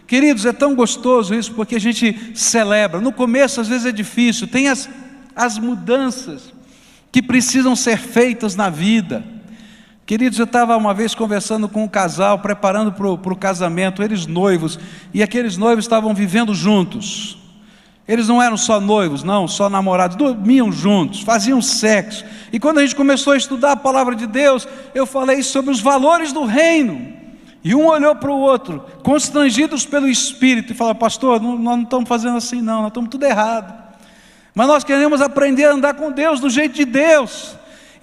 Speaker 1: Queridos, é tão gostoso isso, porque a gente celebra. No começo às vezes é difícil, tem as mudanças que precisam ser feitas na vida. Queridos, eu estava uma vez conversando com um casal, preparando para o casamento, eles noivos, e aqueles noivos estavam vivendo juntos. Eles não eram só noivos, não, só namorados, dormiam juntos, faziam sexo. E quando a gente começou a estudar a palavra de Deus, eu falei sobre os valores do reino. E um olhou para o outro, constrangidos pelo Espírito, e falou: pastor, nós não estamos fazendo assim não, nós estamos tudo errado. Mas nós queremos aprender a andar com Deus do jeito de Deus.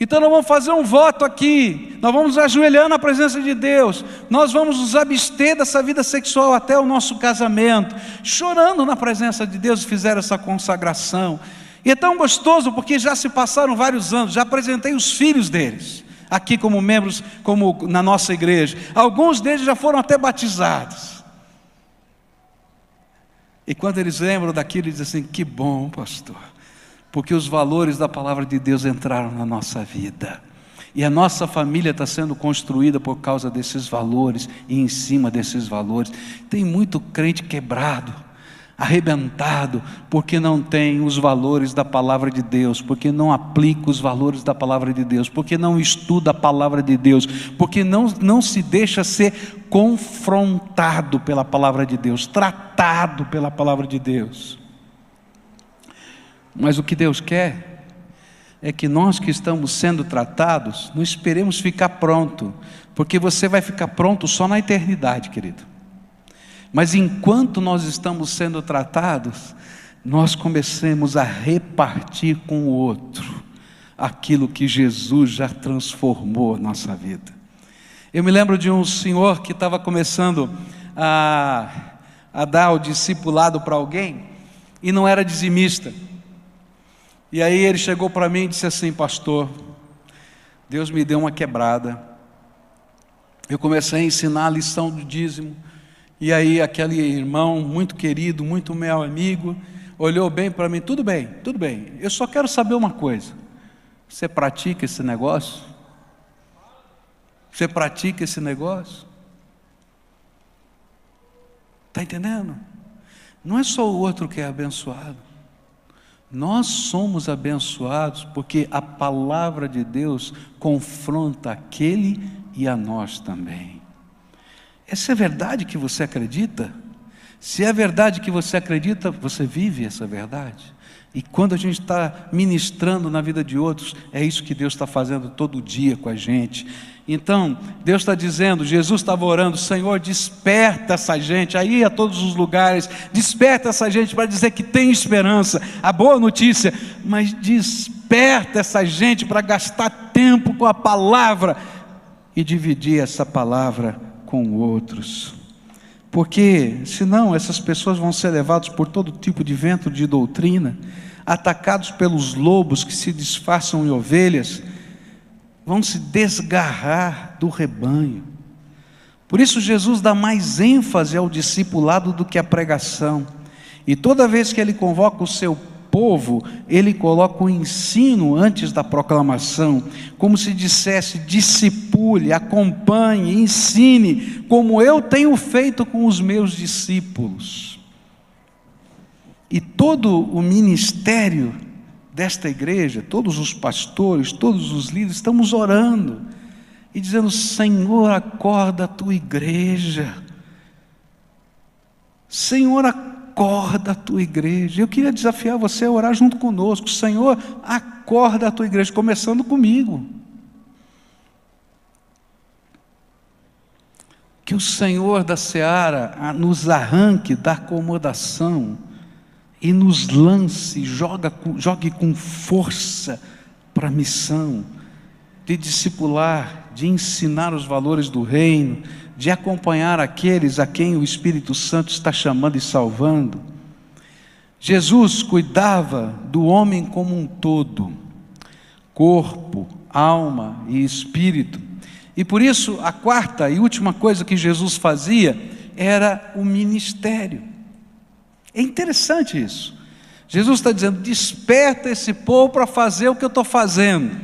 Speaker 1: Então nós vamos fazer um voto aqui, nós vamos ajoelhar na presença de Deus, nós vamos nos abster dessa vida sexual até o nosso casamento, chorando na presença de Deus, fizeram essa consagração. E é tão gostoso, porque já se passaram vários anos, já apresentei os filhos deles, aqui como membros, como na nossa igreja, alguns deles já foram até batizados. E quando eles lembram daquilo, eles dizem assim: que bom, pastor, porque os valores da palavra de Deus entraram na nossa vida, e a nossa família está sendo construída por causa desses valores, e em cima desses valores. Tem muito crente quebrado, arrebentado, porque não tem os valores da palavra de Deus, porque não aplica os valores da palavra de Deus, porque não estuda a palavra de Deus, porque não se deixa ser confrontado pela palavra de Deus, tratado pela palavra de Deus. Mas o que Deus quer é que nós que estamos sendo tratados, não esperemos ficar pronto, porque você vai ficar pronto só na eternidade, querido. Mas enquanto nós estamos sendo tratados, nós comecemos a repartir com o outro aquilo que Jesus já transformou a nossa vida. Eu me lembro de um senhor que estava começando a dar o discipulado para alguém, e não era dizimista. E aí ele chegou para mim e disse assim: pastor, Deus me deu uma quebrada. Eu comecei a ensinar a lição do dízimo, e aí aquele irmão muito querido, muito meu amigo, olhou bem para mim: tudo bem, eu só quero saber uma coisa, você pratica esse negócio? Você pratica esse negócio? Está entendendo? Não é só o outro que é abençoado, nós somos abençoados porque a palavra de Deus confronta aquele e a nós também. Essa é a verdade que você acredita? Se é a verdade que você acredita, você vive essa verdade. E quando a gente está ministrando na vida de outros, é isso que Deus está fazendo todo dia com a gente. Então, Deus está dizendo, Jesus estava orando: Senhor, desperta essa gente, aí a todos os lugares, desperta essa gente para dizer que tem esperança, a boa notícia, mas desperta essa gente para gastar tempo com a palavra e dividir essa palavra com outros. Porque senão essas pessoas vão ser levadas por todo tipo de vento de doutrina, atacados pelos lobos que se disfarçam em ovelhas, vão se desgarrar do rebanho. Por isso Jesus dá mais ênfase ao discipulado do que à pregação, e toda vez que ele convoca o seu povo, ele coloca o ensino antes da proclamação, como se dissesse: discipule, acompanhe, ensine, como eu tenho feito com os meus discípulos. E todo o ministério desta igreja, todos os pastores, todos os líderes, estamos orando e dizendo: Senhor, acorda a tua igreja, Senhor, acorda a tua igreja. Eu queria desafiar você a orar junto conosco: Senhor, acorda a tua igreja, começando comigo. Que o Senhor da seara nos arranque da acomodação e nos lance, jogue com força para a missão de discipular, de ensinar os valores do reino, de acompanhar aqueles a quem o Espírito Santo está chamando e salvando. Jesus cuidava do homem como um todo, corpo, alma e espírito. E por isso, a quarta e última coisa que Jesus fazia era o ministério. É interessante isso. Jesus está dizendo: desperta esse povo para fazer o que eu estou fazendo.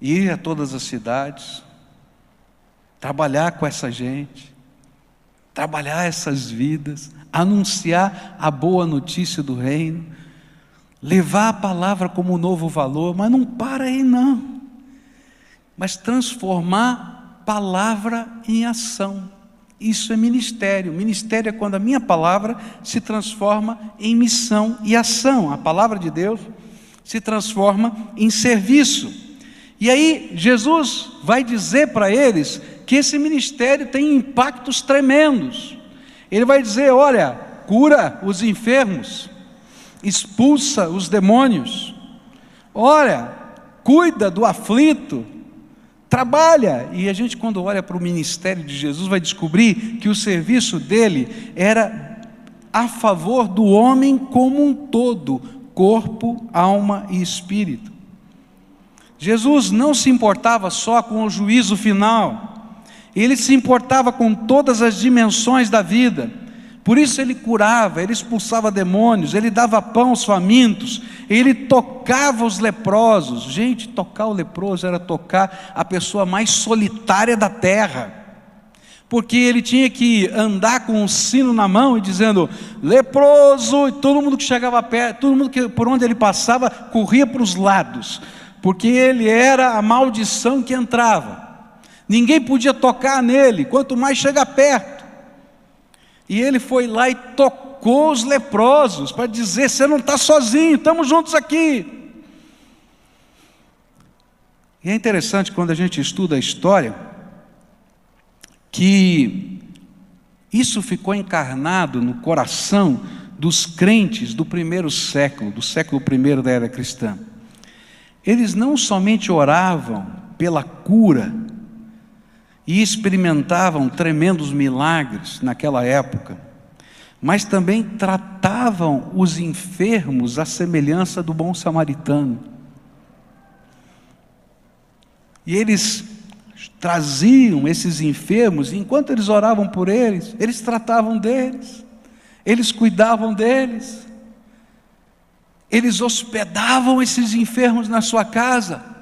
Speaker 1: Ir a todas as cidades, trabalhar com essa gente, trabalhar essas vidas, anunciar a boa notícia do reino, levar a palavra como um novo valor, mas não para aí não. Mas transformar palavra em ação. Isso é ministério. Ministério é quando a minha palavra se transforma em missão e ação. A palavra de Deus se transforma em serviço. E aí Jesus vai dizer para eles que esse ministério tem impactos tremendos. Ele vai dizer: olha, cura os enfermos, expulsa os demônios, olha, cuida do aflito, trabalha. E a gente, quando olha para o ministério de Jesus, vai descobrir que o serviço dele era a favor do homem como um todo, corpo, alma e espírito. Jesus não se importava só com o juízo final, ele se importava com todas as dimensões da vida. Por isso ele curava, ele expulsava demônios, ele dava pão aos famintos, ele tocava os leprosos. Gente, tocar o leproso era tocar a pessoa mais solitária da terra, porque ele tinha que andar com um sino na mão e dizendo: leproso, e todo mundo que chegava perto, todo mundo que por onde ele passava corria para os lados, porque ele era a maldição que entrava. Ninguém podia tocar nele, quanto mais chegar perto. E ele foi lá e tocou os leprosos, para dizer: você não está sozinho, estamos juntos aqui. E é interessante quando a gente estuda a história, que isso ficou encarnado no coração dos crentes do primeiro século, do século I da era cristã. Eles não somente oravam pela cura e experimentavam tremendos milagres naquela época, mas também tratavam os enfermos à semelhança do bom samaritano. E eles traziam esses enfermos, e enquanto eles oravam por eles, eles tratavam deles, eles cuidavam deles, eles hospedavam esses enfermos na sua casa.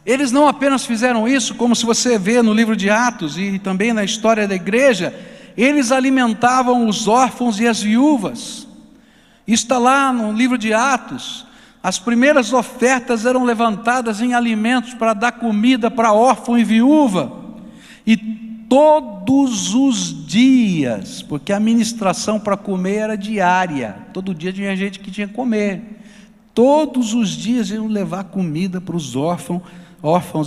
Speaker 1: Eles não apenas fizeram isso, como se você vê no livro de Atos e também na história da igreja, eles alimentavam os órfãos e as viúvas. Isso está lá no livro de Atos. As primeiras ofertas eram levantadas em alimentos para dar comida para órfão e viúva. E todos os dias, porque a ministração para comer era diária, todo dia tinha gente que tinha que comer. Todos os dias iam levar comida para os órfãos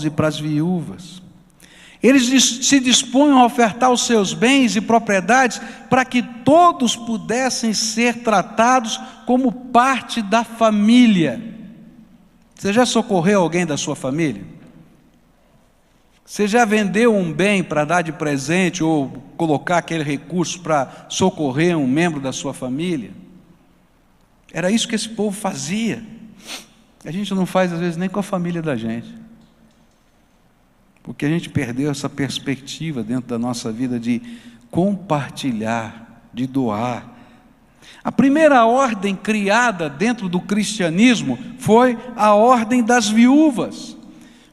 Speaker 1: e para as viúvas. Eles se dispunham a ofertar os seus bens e propriedades para que todos pudessem ser tratados como parte da família. Você já socorreu alguém da sua família? Você já vendeu um bem para dar de presente ou colocar aquele recurso para socorrer um membro da sua família? Era isso que esse povo fazia. A gente não faz às vezes nem com a família da gente, porque a gente perdeu essa perspectiva dentro da nossa vida de compartilhar, de doar. A primeira ordem criada dentro do cristianismo foi a ordem das viúvas,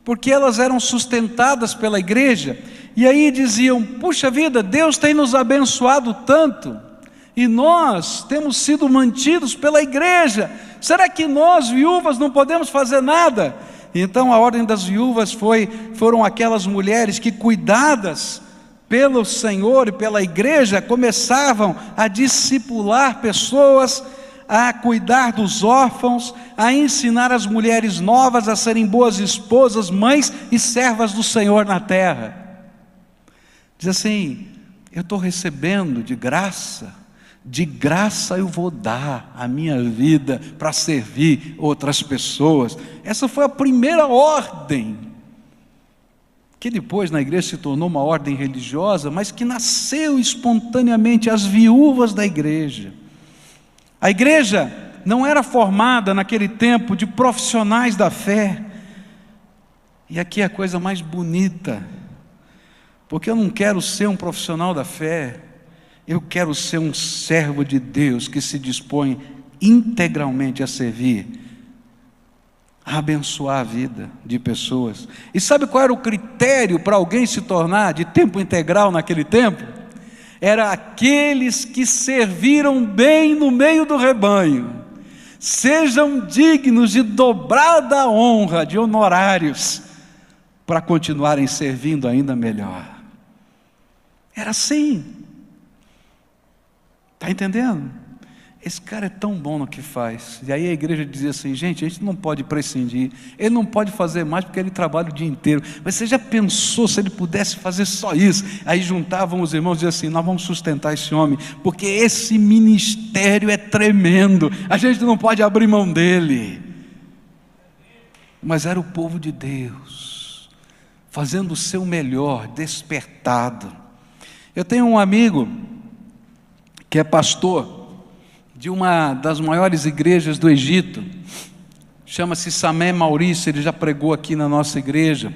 Speaker 1: porque elas eram sustentadas pela igreja, e aí diziam: puxa vida, Deus tem nos abençoado tanto, e nós temos sido mantidos pela igreja, será que nós viúvas não podemos fazer nada? Então a ordem das viúvas foram aquelas mulheres que, cuidadas pelo Senhor e pela igreja, começavam a discipular pessoas, a cuidar dos órfãos, a ensinar as mulheres novas a serem boas esposas, mães e servas do Senhor na terra. Diz assim: eu estou recebendo de graça eu vou dar a minha vida para servir outras pessoas. Essa foi a primeira ordem, que depois na igreja se tornou uma ordem religiosa, mas que nasceu espontaneamente, as viúvas da igreja. A igreja não era formada naquele tempo de profissionais da fé, e aqui é a coisa mais bonita, porque eu não quero ser um profissional da fé, eu quero ser um servo de Deus que se dispõe integralmente a servir, a abençoar a vida de pessoas. E sabe qual era o critério para alguém se tornar de tempo integral naquele tempo? Era aqueles que serviram bem no meio do rebanho, sejam dignos de dobrada honra, de honorários, para continuarem servindo ainda melhor. Era assim. Está entendendo? Esse cara é tão bom no que faz. E aí a igreja dizia assim: gente, a gente não pode prescindir, ele não pode fazer mais porque ele trabalha o dia inteiro. Mas você já pensou se ele pudesse fazer só isso? Aí juntavam os irmãos e diziam assim: nós vamos sustentar esse homem, porque esse ministério é tremendo, a gente não pode abrir mão dele. Mas era o povo de Deus, fazendo o seu melhor, despertado. Eu tenho um amigo que é pastor de uma das maiores igrejas do Egito, chama-se Samé Maurício, ele já pregou aqui na nossa igreja.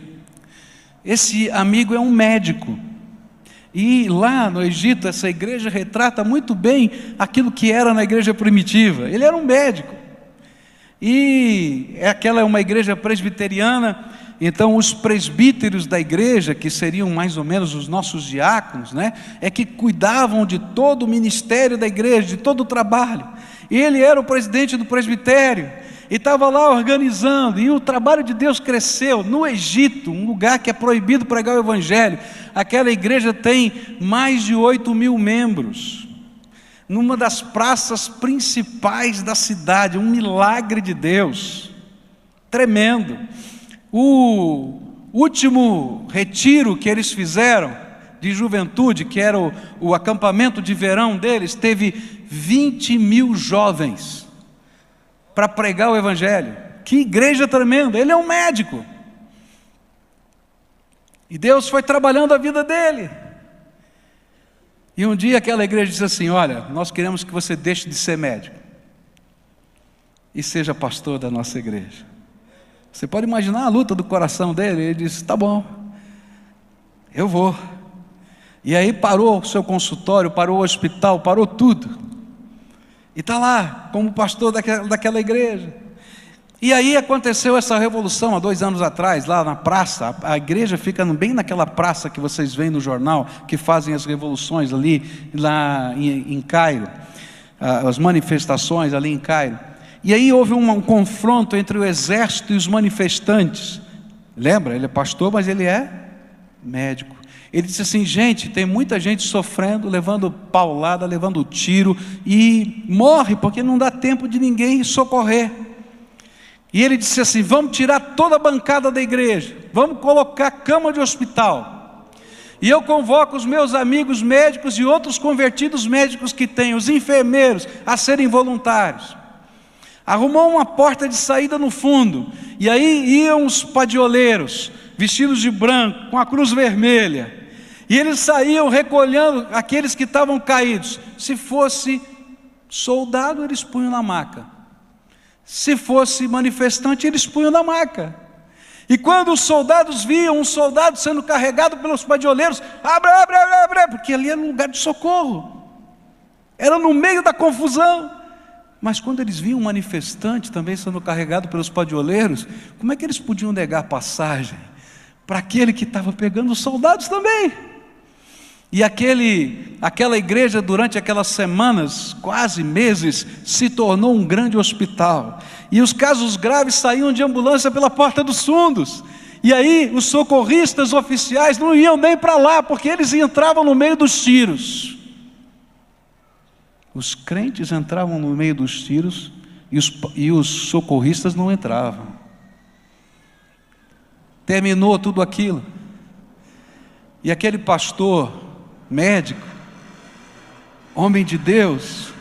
Speaker 1: Esse amigo é um médico, e lá no Egito essa igreja retrata muito bem aquilo que era na igreja primitiva. Ele era um médico, e aquela é uma igreja presbiteriana. Então os presbíteros da igreja, que seriam mais ou menos os nossos diáconos, é que cuidavam de todo o ministério da igreja, de todo o trabalho. E ele era o presidente do presbitério, e estava lá organizando, e o trabalho de Deus cresceu. No Egito, um lugar que é proibido pregar o evangelho, aquela igreja tem mais de 8.000 membros, numa das praças principais da cidade, um milagre de Deus, tremendo. O último retiro que eles fizeram de juventude, que era o acampamento de verão deles, teve 20.000 jovens para pregar o evangelho. Que igreja tremenda! Ele é um médico, e Deus foi trabalhando a vida dele. E um dia aquela igreja disse assim: olha, nós queremos que você deixe de ser médico e seja pastor da nossa igreja. Você pode imaginar a luta do coração dele. Ele disse: tá bom, eu vou. E aí parou o seu consultório, parou o hospital, parou tudo, e está lá como pastor daquela igreja. E aí aconteceu essa revolução há 2 anos atrás, lá na praça. A igreja fica bem naquela praça que vocês veem no jornal, que fazem as revoluções ali, lá em Cairo, as manifestações ali em Cairo. E aí houve um confronto entre o exército e os manifestantes. Lembra? Ele é pastor, mas ele é médico. Ele disse assim: gente, tem muita gente sofrendo, levando paulada, levando tiro, e morre porque não dá tempo de ninguém socorrer. E ele disse assim: vamos tirar toda a bancada da igreja, vamos colocar cama de hospital, e eu convoco os meus amigos médicos e outros convertidos médicos que têm, os enfermeiros, a serem voluntários. Arrumou uma porta de saída no fundo, e aí iam os padioleiros, vestidos de branco, com a cruz vermelha, e eles saíam recolhendo aqueles que estavam caídos. Se fosse soldado, eles punham na maca; se fosse manifestante, eles punham na maca. E quando os soldados viam um soldado sendo carregado pelos padioleiros, abre, porque ali era um lugar de socorro, era no meio da confusão. Mas quando eles viam um manifestante também sendo carregado pelos padioleiros, como é que eles podiam negar passagem para aquele que estava pegando os soldados também? E aquela igreja, durante aquelas semanas, quase meses, se tornou um grande hospital, e os casos graves saíam de ambulância pela porta dos fundos, e aí os socorristas oficiais não iam nem para lá, porque eles entravam no meio dos tiros. Os crentes entravam no meio dos tiros e os socorristas não entravam. Terminou tudo aquilo. E aquele pastor, médico, homem de Deus,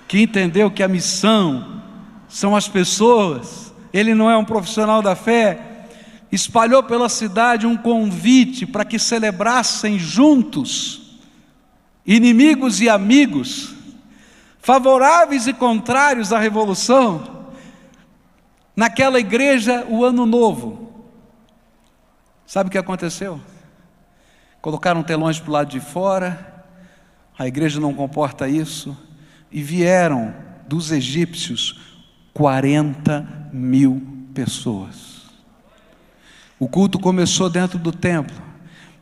Speaker 1: que entendeu que a missão são as pessoas, ele não é um profissional da fé, espalhou pela cidade um convite para que celebrassem juntos, inimigos e amigos, favoráveis e contrários à revolução, naquela igreja, o Ano Novo. Sabe o que aconteceu? Colocaram telões para o lado de fora, a igreja não comporta isso, e vieram dos egípcios 40.000 pessoas. O culto começou dentro do templo,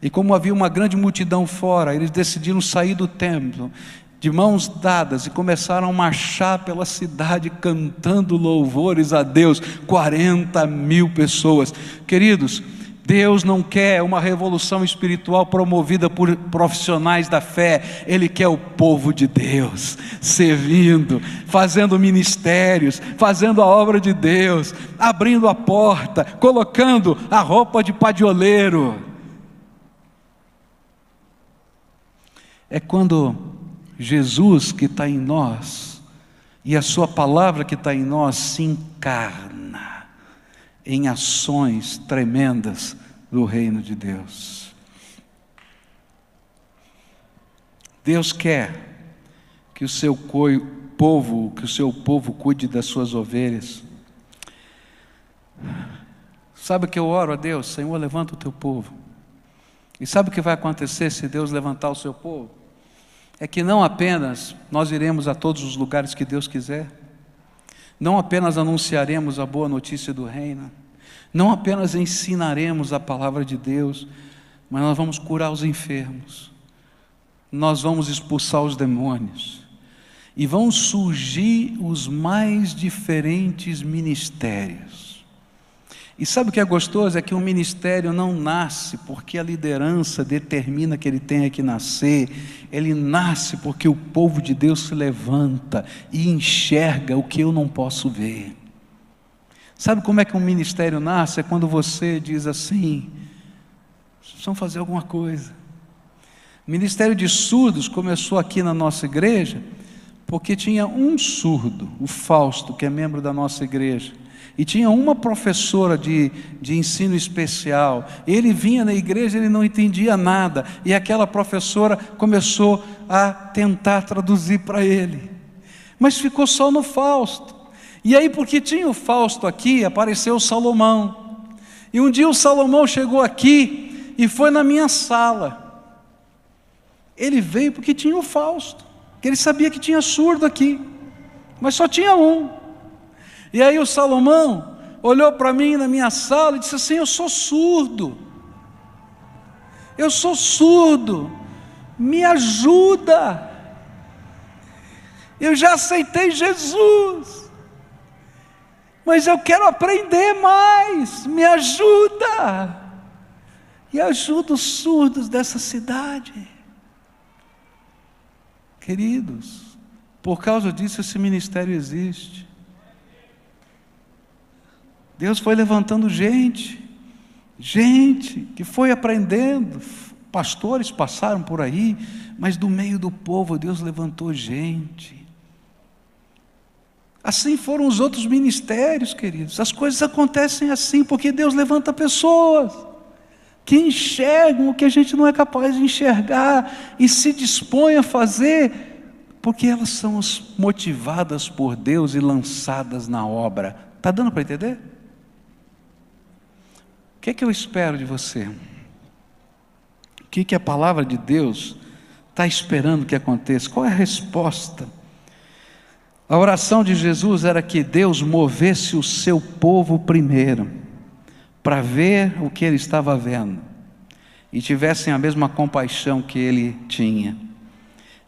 Speaker 1: e como havia uma grande multidão fora, eles decidiram sair do templo, de mãos dadas, e começaram a marchar pela cidade, cantando louvores a Deus. 40.000 pessoas. Queridos, Deus não quer uma revolução espiritual promovida por profissionais da fé. Ele quer o povo de Deus servindo, fazendo ministérios, fazendo a obra de Deus, abrindo a porta, colocando a roupa de padioleiro. É quando Jesus, que está em nós, e a sua palavra que está em nós, se encarna em ações tremendas do reino de Deus. Deus quer que o seu povo cuide das suas ovelhas. Sabe o que eu oro a Deus? Senhor, levanta o teu povo. E sabe o que vai acontecer se Deus levantar o seu povo? É que não apenas nós iremos a todos os lugares que Deus quiser, não apenas anunciaremos a boa notícia do reino, não apenas ensinaremos a palavra de Deus, mas nós vamos curar os enfermos, nós vamos expulsar os demônios, e vão surgir os mais diferentes ministérios. E sabe o que é gostoso? É que um ministério não nasce porque a liderança determina que ele tenha que nascer. Ele nasce porque o povo de Deus se levanta e enxerga o que eu não posso ver. Sabe como é que um ministério nasce? É quando você diz assim: precisamos fazer alguma coisa. O ministério de surdos começou aqui na nossa igreja porque tinha um surdo, o Fausto, que é membro da nossa igreja. E tinha uma professora de ensino especial. Ele vinha na igreja, ele não entendia nada. E aquela professora começou a tentar traduzir para ele. Mas ficou só no Fausto. E aí, porque tinha o Fausto aqui, apareceu o Salomão. E um dia o Salomão chegou aqui e foi na minha sala. Ele veio porque tinha o Fausto, que ele sabia que tinha surdo aqui, mas só tinha um. E aí o Salomão olhou para mim na minha sala e disse assim: eu sou surdo, me ajuda, eu já aceitei Jesus, mas eu quero aprender mais, me ajuda, e ajuda os surdos dessa cidade. Queridos, por causa disso esse ministério existe. Deus foi levantando gente que foi aprendendo. Pastores passaram por aí, mas do meio do povo Deus levantou gente. Assim foram os outros ministérios, queridos. As coisas acontecem assim porque Deus levanta pessoas que enxergam o que a gente não é capaz de enxergar e se dispõem a fazer, porque elas são motivadas por Deus e lançadas na obra. Está dando para entender? O que é que eu espero de você? O que a palavra de Deus está esperando que aconteça? Qual é a resposta? A oração de Jesus era que Deus movesse o seu povo primeiro, para ver o que ele estava vendo, e tivessem a mesma compaixão que ele tinha.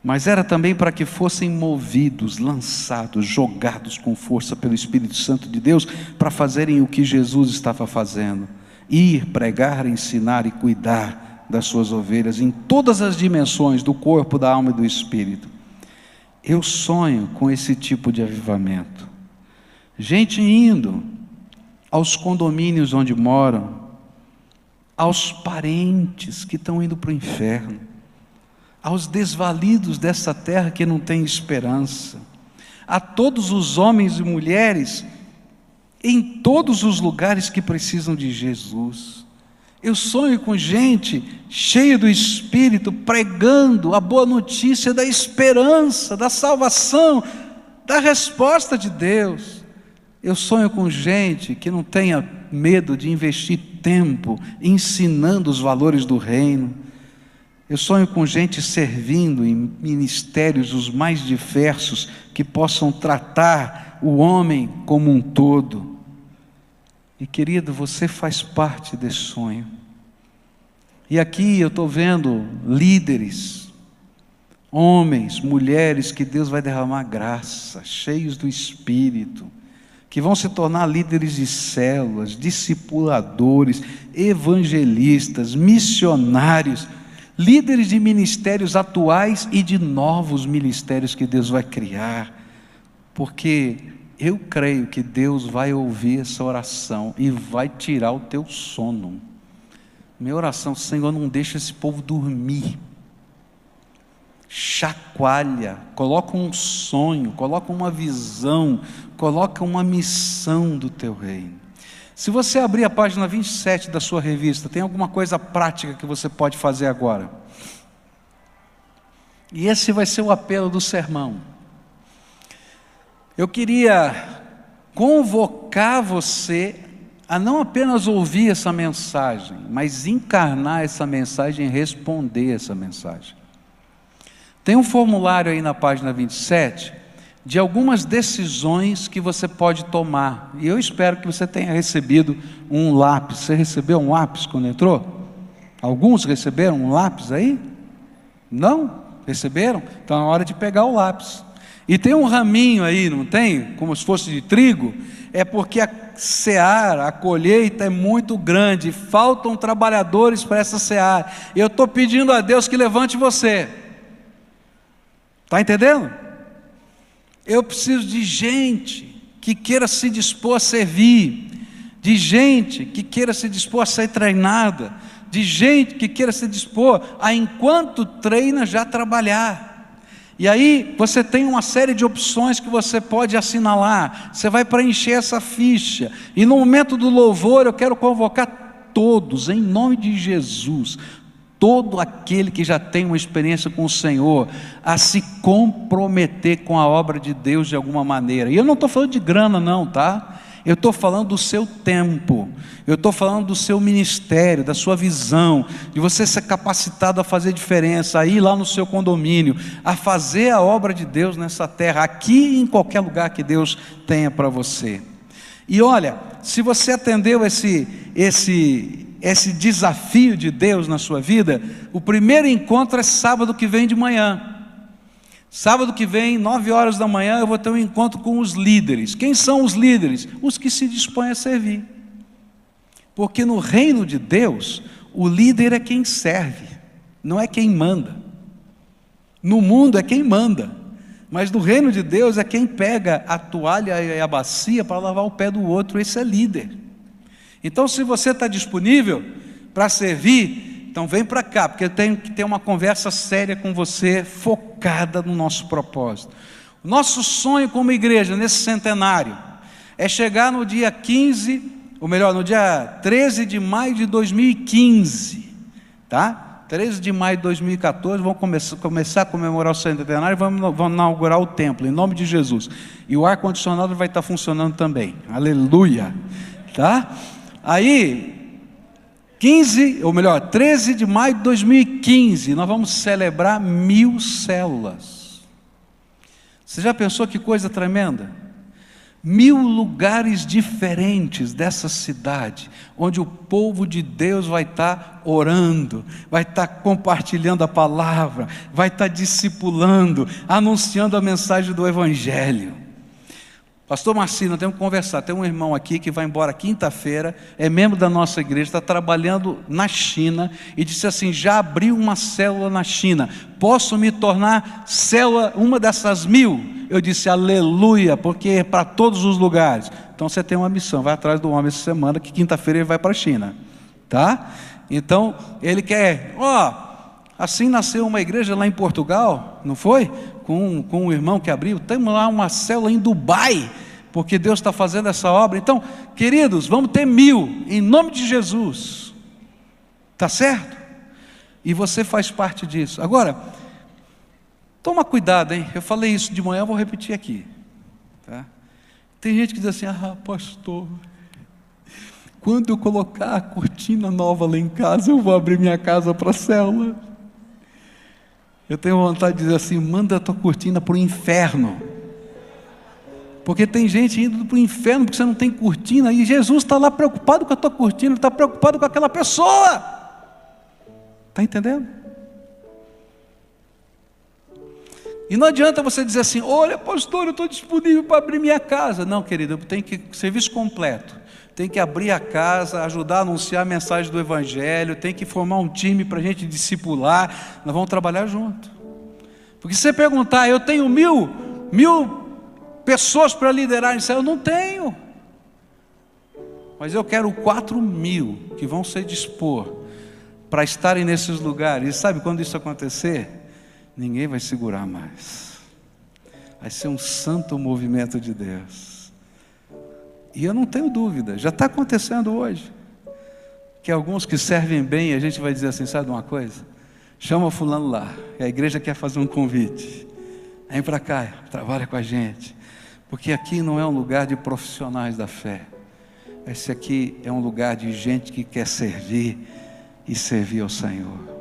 Speaker 1: Mas era também para que fossem movidos, lançados, jogados com força pelo Espírito Santo de Deus, para fazerem o que Jesus estava fazendo: ir, pregar, ensinar e cuidar das suas ovelhas em todas as dimensões do corpo, da alma e do espírito. Eu sonho com esse tipo de avivamento. Gente indo aos condomínios onde moram, aos parentes que estão indo para o inferno, aos desvalidos dessa terra que não tem esperança, a todos os homens e mulheres em todos os lugares que precisam de Jesus. Eu sonho com gente cheia do Espírito, pregando a boa notícia da esperança, da salvação, da resposta de Deus. Eu sonho com gente que não tenha medo de investir tempo ensinando os valores do reino. Eu sonho com gente servindo em ministérios os mais diversos, que possam tratar o homem como um todo. E querido, você faz parte desse sonho. E aqui eu estou vendo líderes, homens, mulheres, que Deus vai derramar graça, cheios do Espírito, que vão se tornar líderes de células, discipuladores, evangelistas, missionários, líderes de ministérios atuais e de novos ministérios que Deus vai criar, porque eu creio que Deus vai ouvir essa oração e vai tirar o teu sono. Minha oração: Senhor, não deixa esse povo dormir. Chacoalha, coloca um sonho, coloca uma visão, coloca uma missão do teu reino. Se você abrir a página 27 da sua revista, tem alguma coisa prática que você pode fazer agora. E esse vai ser o apelo do sermão. Eu queria convocar você a não apenas ouvir essa mensagem, mas encarnar essa mensagem e responder essa mensagem. Tem um formulário aí na página 27 de algumas decisões que você pode tomar. E eu espero que você tenha recebido um lápis. Você recebeu um lápis quando entrou? Alguns receberam um lápis aí? Não? Receberam? Então é hora de pegar o lápis. E tem um raminho aí, não tem? Como se fosse de trigo. É porque a seara, a colheita é muito grande. Faltam trabalhadores para essa seara. Eu estou pedindo a Deus que levante você. Está entendendo? Eu preciso de gente que queira se dispor a servir, de gente que queira se dispor a ser treinada, de gente que queira se dispor a, enquanto treina, já trabalhar. E aí você tem uma série de opções que você pode assinalar. Você vai preencher essa ficha. E no momento do louvor eu quero convocar todos, em nome de Jesus, todo aquele que já tem uma experiência com o Senhor, a se comprometer com a obra de Deus de alguma maneira. E eu não estou falando de grana não, tá? Eu estou falando do seu tempo, eu estou falando do seu ministério, da sua visão, de você ser capacitado a fazer diferença, a ir lá no seu condomínio, a fazer a obra de Deus nessa terra, aqui e em qualquer lugar que Deus tenha para você. E olha, se você atendeu esse desafio de Deus na sua vida, o primeiro encontro é sábado que vem de manhã. Sábado que vem, 9 horas da manhã, eu vou ter um encontro com os líderes. Quem são os líderes? Os que se dispõem a servir. Porque no reino de Deus, o líder é quem serve, não é quem manda. No mundo é quem manda, mas no reino de Deus é quem pega a toalha e a bacia para lavar o pé do outro. Esse é líder. Então, se você está disponível para servir, então vem para cá, porque eu tenho que ter uma conversa séria com você, focada no nosso propósito. O nosso sonho como igreja, nesse centenário, é chegar no dia 15, ou melhor, no dia 13 de maio de 2015, tá? 13 de maio de 2014, vamos começar a comemorar o centenário, vamos inaugurar o templo, em nome de Jesus. E o ar-condicionado vai estar funcionando também, aleluia, tá? Aí, 13 de maio de 2015, nós vamos celebrar 1000 células. Você já pensou que coisa tremenda? 1000 lugares diferentes dessa cidade, onde o povo de Deus vai estar orando, vai estar compartilhando a palavra, vai estar discipulando, anunciando a mensagem do Evangelho. Pastor Marcino, temos que conversar. Tem um irmão aqui que vai embora quinta-feira, é membro da nossa igreja, está trabalhando na China, e disse assim: já abriu uma célula na China, posso me tornar célula, uma dessas 1000? Eu disse: aleluia, porque é para todos os lugares. Então você tem uma missão, vai atrás do homem essa semana, que quinta-feira ele vai para a China, tá? Então ele quer, assim nasceu uma igreja lá em Portugal, não foi? Com um irmão que abriu, temos lá uma célula em Dubai, porque Deus está fazendo essa obra. Então, queridos, vamos ter 1000, em nome de Jesus, está certo? E você faz parte disso. Agora, toma cuidado, hein? Eu falei isso de manhã, eu vou repetir aqui, tá? Tem gente que diz assim: pastor, quando eu colocar a cortina nova lá em casa, eu vou abrir minha casa para a célula. Eu tenho vontade de dizer assim: manda a tua cortina para o inferno, porque tem gente indo para o inferno porque você não tem cortina, e Jesus está lá preocupado com a tua cortina, está preocupado com aquela pessoa. Está entendendo? E não adianta você dizer assim: olha, pastor, eu estou disponível para abrir minha casa. Não, querido, eu tenho que, serviço completo, tem que abrir a casa, ajudar a anunciar a mensagem do Evangelho, tem que formar um time para a gente discipular, nós vamos trabalhar junto. Porque se você perguntar: eu tenho mil pessoas para liderar isso, eu não tenho, mas eu quero 4.000 que vão se dispor para estarem nesses lugares. E sabe quando isso acontecer? Ninguém vai segurar mais, vai ser um santo movimento de Deus. E eu não tenho dúvida, já está acontecendo hoje, que alguns que servem bem, a gente vai dizer assim: sabe uma coisa? Chama o fulano lá, a igreja quer fazer um convite, vem para cá, trabalha com a gente, porque aqui não é um lugar de profissionais da fé, esse aqui é um lugar de gente que quer servir e servir ao Senhor.